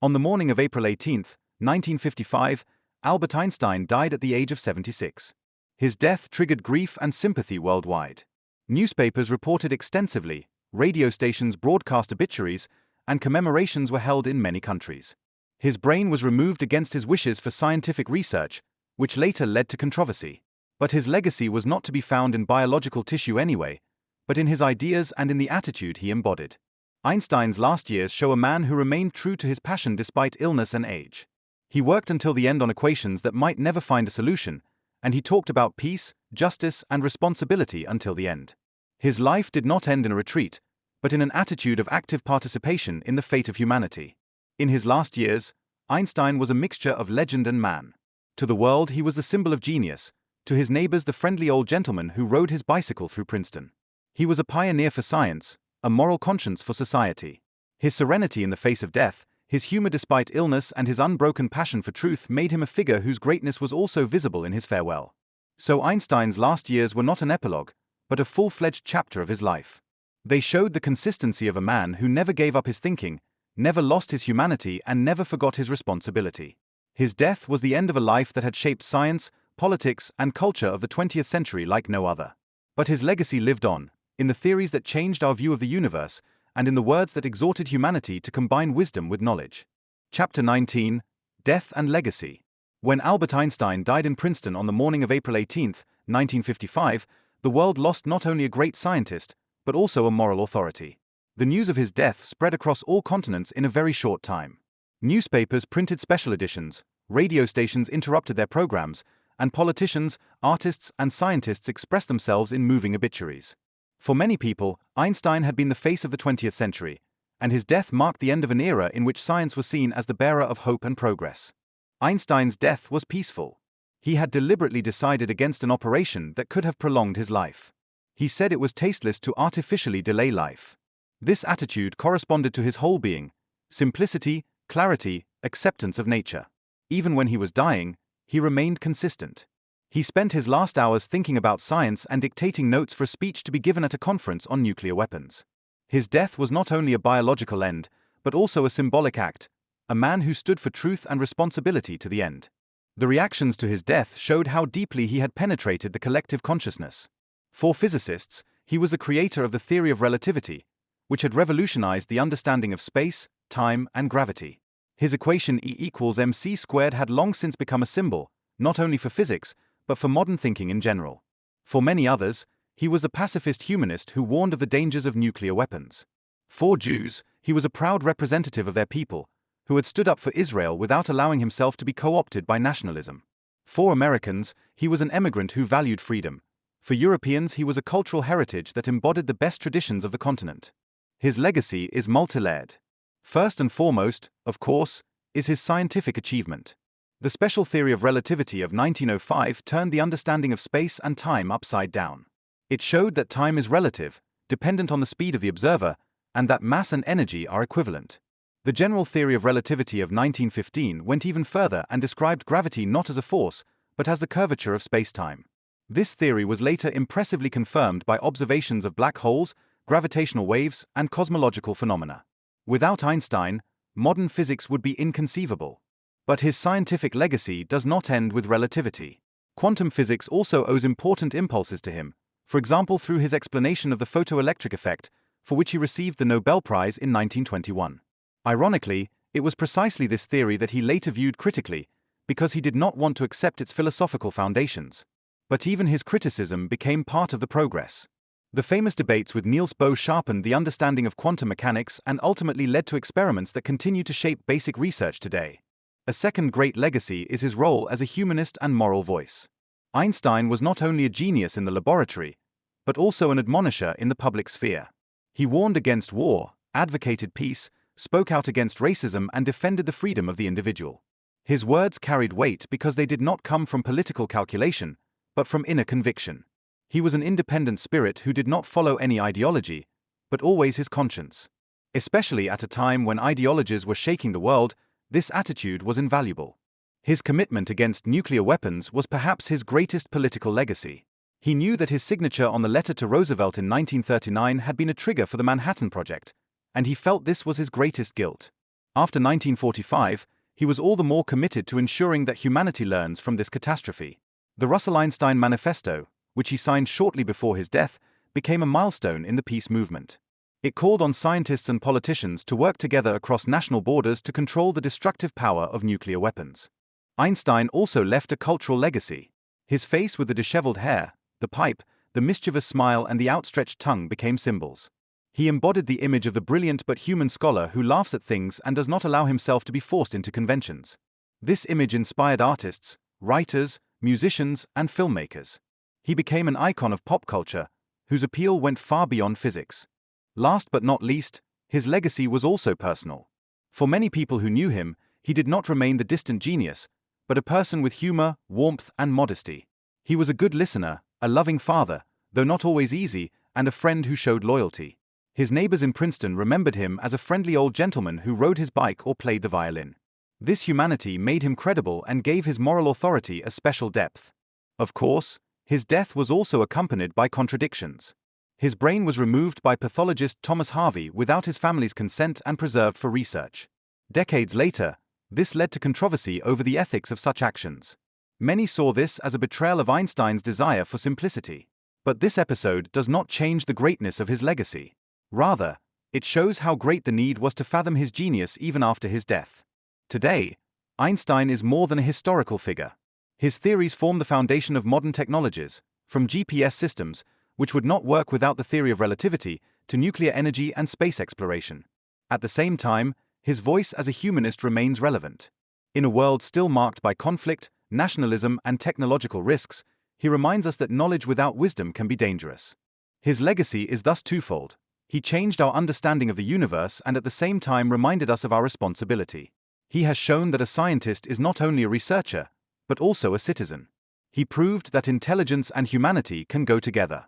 S1: On the morning of April 18, 1955, Albert Einstein died at the age of 76. His death triggered grief and sympathy worldwide. Newspapers reported extensively, radio stations broadcast obituaries, and commemorations were held in many countries. His brain was removed against his wishes for scientific research, which later led to controversy. But his legacy was not to be found in biological tissue anyway, but in his ideas and in the attitude he embodied. Einstein's last years show a man who remained true to his passion despite illness and age. He worked until the end on equations that might never find a solution, and he talked about peace, justice, and responsibility until the end. His life did not end in a retreat, but in an attitude of active participation in the fate of humanity. In his last years, Einstein was a mixture of legend and man. To the world he was the symbol of genius, to his neighbors the friendly old gentleman who rode his bicycle through Princeton. He was a pioneer for science, a moral conscience for society. His serenity in the face of death, his humor despite illness, and his unbroken passion for truth made him a figure whose greatness was also visible in his farewell. So Einstein's last years were not an epilogue, but a full-fledged chapter of his life. They showed the consistency of a man who never gave up his thinking, never lost his humanity, and never forgot his responsibility. His death was the end of a life that had shaped science, politics, and culture of the 20th century like no other. But his legacy lived on, in the theories that changed our view of the universe, and in the words that exhorted humanity to combine wisdom with knowledge. Chapter 19: Death and Legacy. When Albert Einstein died in Princeton on the morning of April 18, 1955, the world lost not only a great scientist, but also a moral authority. The news of his death spread across all continents in a very short time. Newspapers printed special editions, radio stations interrupted their programs, and politicians, artists, and scientists expressed themselves in moving obituaries. For many people, Einstein had been the face of the 20th century, and his death marked the end of an era in which science was seen as the bearer of hope and progress. Einstein's death was peaceful. He had deliberately decided against an operation that could have prolonged his life. He said it was tasteless to artificially delay life. This attitude corresponded to his whole being: simplicity, clarity, acceptance of nature. Even when he was dying, he remained consistent. He spent his last hours thinking about science and dictating notes for a speech to be given at a conference on nuclear weapons. His death was not only a biological end, but also a symbolic act, a man who stood for truth and responsibility to the end. The reactions to his death showed how deeply he had penetrated the collective consciousness. For physicists, he was the creator of the theory of relativity, which had revolutionized the understanding of space, time, and gravity. His equation E equals mc squared had long since become a symbol, not only for physics, but for modern thinking in general. For many others, he was the pacifist humanist who warned of the dangers of nuclear weapons. For Jews, he was a proud representative of their people, who had stood up for Israel without allowing himself to be co-opted by nationalism. For Americans, he was an emigrant who valued freedom. For Europeans, he was a cultural heritage that embodied the best traditions of the continent. His legacy is multi-layered. First and foremost, of course, is his scientific achievement. The special theory of relativity of 1905 turned the understanding of space and time upside down. It showed that time is relative, dependent on the speed of the observer, and that mass and energy are equivalent. The general theory of relativity of 1915 went even further and described gravity not as a force, but as the curvature of space-time. This theory was later impressively confirmed by observations of black holes, gravitational waves, and cosmological phenomena. Without Einstein, modern physics would be inconceivable. But his scientific legacy does not end with relativity. Quantum physics also owes important impulses to him, for example through his explanation of the photoelectric effect, for which he received the Nobel Prize in 1921. Ironically, it was precisely this theory that he later viewed critically, because he did not want to accept its philosophical foundations. But even his criticism became part of the progress. The famous debates with Niels Bohr sharpened the understanding of quantum mechanics and ultimately led to experiments that continue to shape basic research today. A second great legacy is his role as a humanist and moral voice. Einstein was not only a genius in the laboratory, but also an admonisher in the public sphere. He warned against war, advocated peace, spoke out against racism, and defended the freedom of the individual. His words carried weight because they did not come from political calculation, but from inner conviction. He was an independent spirit who did not follow any ideology, but always his conscience. Especially at a time when ideologies were shaking the world, this attitude was invaluable. His commitment against nuclear weapons was perhaps his greatest political legacy. He knew that his signature on the letter to Roosevelt in 1939 had been a trigger for the Manhattan Project, and he felt this was his greatest guilt. After 1945, he was all the more committed to ensuring that humanity learns from this catastrophe. The Russell-Einstein Manifesto, which he signed shortly before his death, became a milestone in the peace movement. It called on scientists and politicians to work together across national borders to control the destructive power of nuclear weapons. Einstein also left a cultural legacy. His face with the disheveled hair, the pipe, the mischievous smile, and the outstretched tongue became symbols. He embodied the image of the brilliant but human scholar who laughs at things and does not allow himself to be forced into conventions. This image inspired artists, writers, musicians, and filmmakers. He became an icon of pop culture, whose appeal went far beyond physics. Last but not least, his legacy was also personal. For many people who knew him, he did not remain the distant genius, but a person with humor, warmth, and modesty. He was a good listener, a loving father, though not always easy, and a friend who showed loyalty. His neighbors in Princeton remembered him as a friendly old gentleman who rode his bike or played the violin. This humanity made him credible and gave his moral authority a special depth. Of course, his death was also accompanied by contradictions. His brain was removed by pathologist Thomas Harvey without his family's consent and preserved for research. Decades later, this led to controversy over the ethics of such actions. Many saw this as a betrayal of Einstein's desire for simplicity. But this episode does not change the greatness of his legacy. Rather, it shows how great the need was to fathom his genius even after his death. Today, Einstein is more than a historical figure. His theories form the foundation of modern technologies, from GPS systems, which would not work without the theory of relativity, to nuclear energy and space exploration. At the same time, his voice as a humanist remains relevant. In a world still marked by conflict, nationalism, and technological risks, he reminds us that knowledge without wisdom can be dangerous. His legacy is thus twofold. He changed our understanding of the universe and at the same time reminded us of our responsibility. He has shown that a scientist is not only a researcher, but also a citizen. He proved that intelligence and humanity can go together.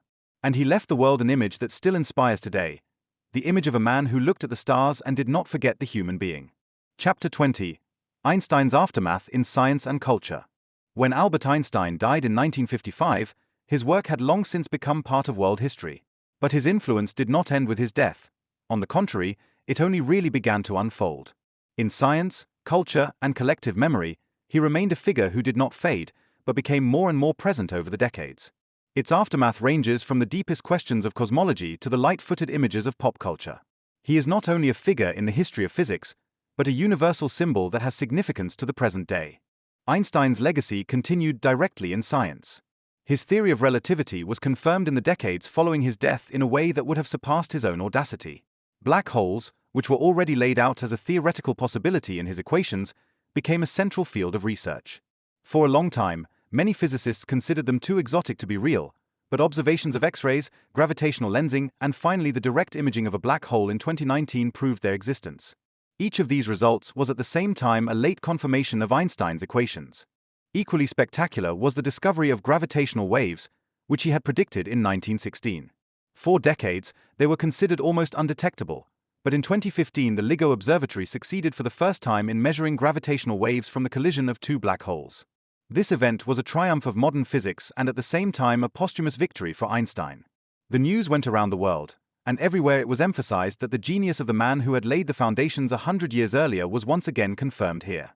S1: And he left the world an image that still inspires today, the image of a man who looked at the stars and did not forget the human being. Chapter 20. Einstein's Aftermath in Science and Culture. When Albert Einstein died in 1955, his work had long since become part of world history. But his influence did not end with his death. On the contrary, it only really began to unfold. In science, culture, and collective memory, he remained a figure who did not fade, but became more and more present over the decades. Its aftermath ranges from the deepest questions of cosmology to the light-footed images of pop culture. He is not only a figure in the history of physics, but a universal symbol that has significance to the present day. Einstein's legacy continued directly in science. His theory of relativity was confirmed in the decades following his death in a way that would have surpassed his own audacity. Black holes, which were already laid out as a theoretical possibility in his equations, became a central field of research. For a long time, many physicists considered them too exotic to be real, but observations of X-rays, gravitational lensing, and finally the direct imaging of a black hole in 2019 proved their existence. Each of these results was at the same time a late confirmation of Einstein's equations. Equally spectacular was the discovery of gravitational waves, which he had predicted in 1916. For decades, they were considered almost undetectable, but in 2015 the LIGO Observatory succeeded for the first time in measuring gravitational waves from the collision of two black holes. This event was a triumph of modern physics and at the same time a posthumous victory for Einstein. The news went around the world, and everywhere it was emphasized that the genius of the man who had laid the foundations 100 years earlier was once again confirmed here.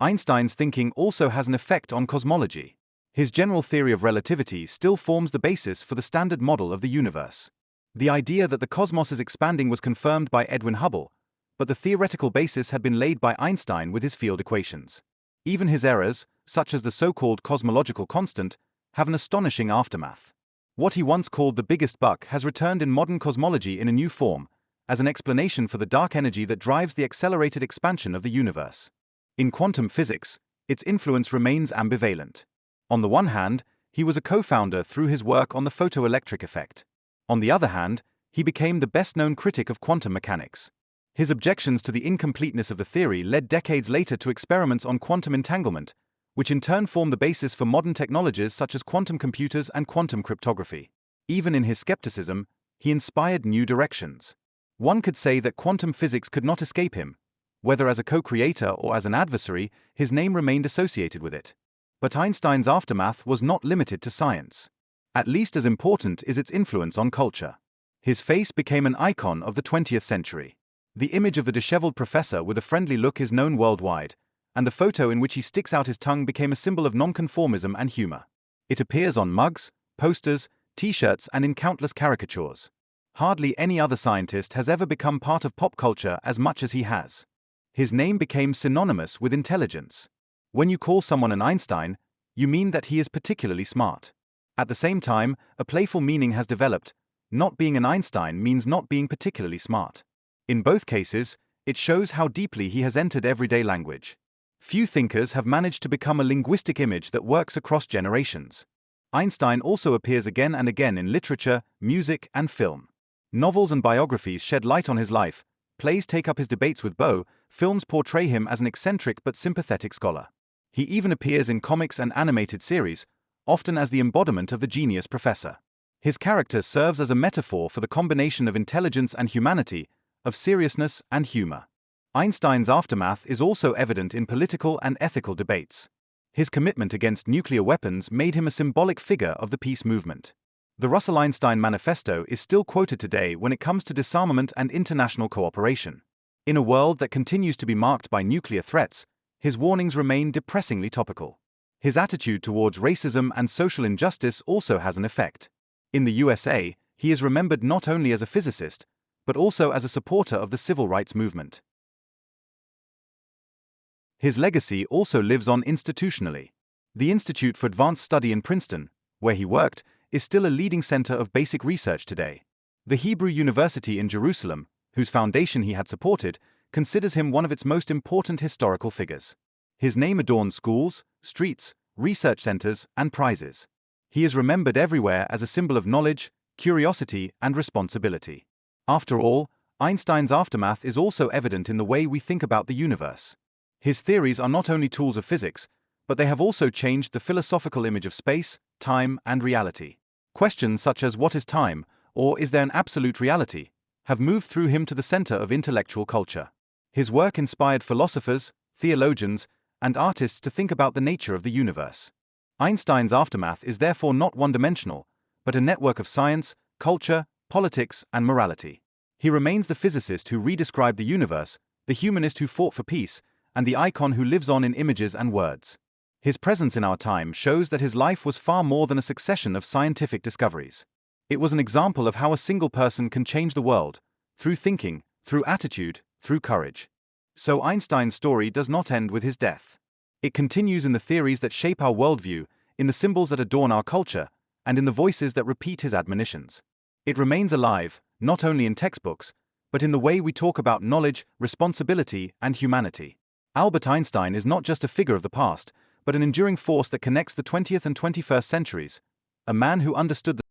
S1: Einstein's thinking also has an effect on cosmology. His general theory of relativity still forms the basis for the standard model of the universe. The idea that the cosmos is expanding was confirmed by Edwin Hubble, but the theoretical basis had been laid by Einstein with his field equations. Even his errors, such as the so-called cosmological constant, have an astonishing aftermath. What he once called the biggest buck has returned in modern cosmology in a new form, as an explanation for the dark energy that drives the accelerated expansion of the universe. In quantum physics, its influence remains ambivalent. On the one hand, he was a co-founder through his work on the photoelectric effect. On the other hand, he became the best-known critic of quantum mechanics. His objections to the incompleteness of the theory led decades later to experiments on quantum entanglement, which in turn formed the basis for modern technologies such as quantum computers and quantum cryptography. Even in his skepticism, he inspired new directions. One could say that quantum physics could not escape him. Whether as a co-creator or as an adversary, his name remained associated with it. But Einstein's aftermath was not limited to science. At least as important is its influence on culture. His face became an icon of the 20th century. The image of the disheveled professor with a friendly look is known worldwide, and the photo in which he sticks out his tongue became a symbol of nonconformism and humor. It appears on mugs, posters, t-shirts, and in countless caricatures. Hardly any other scientist has ever become part of pop culture as much as he has. His name became synonymous with intelligence. When you call someone an Einstein, you mean that he is particularly smart. At the same time, a playful meaning has developed. Not being an Einstein means not being particularly smart. In both cases, it shows how deeply he has entered everyday language. Few thinkers have managed to become a linguistic image that works across generations. Einstein also appears again and again in literature, music, and film. Novels and biographies shed light on his life, plays take up his debates with Poe, films portray him as an eccentric but sympathetic scholar. He even appears in comics and animated series, often as the embodiment of the genius professor. His character serves as a metaphor for the combination of intelligence and humanity, of seriousness and humor. Einstein's aftermath is also evident in political and ethical debates. His commitment against nuclear weapons made him a symbolic figure of the peace movement. The Russell-Einstein Manifesto is still quoted today when it comes to disarmament and international cooperation. In a world that continues to be marked by nuclear threats, his warnings remain depressingly topical. His attitude towards racism and social injustice also has an effect. In the USA, he is remembered not only as a physicist, but also as a supporter of the civil rights movement. His legacy also lives on institutionally. The Institute for Advanced Study in Princeton, where he worked, is still a leading center of basic research today. The Hebrew University in Jerusalem, whose foundation he had supported, considers him one of its most important historical figures. His name adorns schools, streets, research centers, and prizes. He is remembered everywhere as a symbol of knowledge, curiosity, and responsibility. After all, Einstein's aftermath is also evident in the way we think about the universe. His theories are not only tools of physics, but they have also changed the philosophical image of space, time, and reality. Questions such as what is time, or is there an absolute reality, have moved through him to the center of intellectual culture. His work inspired philosophers, theologians, and artists to think about the nature of the universe. Einstein's aftermath is therefore not one-dimensional, but a network of science, culture, politics, and morality. He remains the physicist who redescribed the universe, the humanist who fought for peace, and the icon who lives on in images and words. His presence in our time shows that his life was far more than a succession of scientific discoveries. It was an example of how a single person can change the world, through thinking, through attitude, through courage. So Einstein's story does not end with his death. It continues in the theories that shape our worldview, in the symbols that adorn our culture, and in the voices that repeat his admonitions. It remains alive, not only in textbooks, but in the way we talk about knowledge, responsibility, and humanity. Albert Einstein is not just a figure of the past, but an enduring force that connects the 20th and 21st centuries, a man who understood the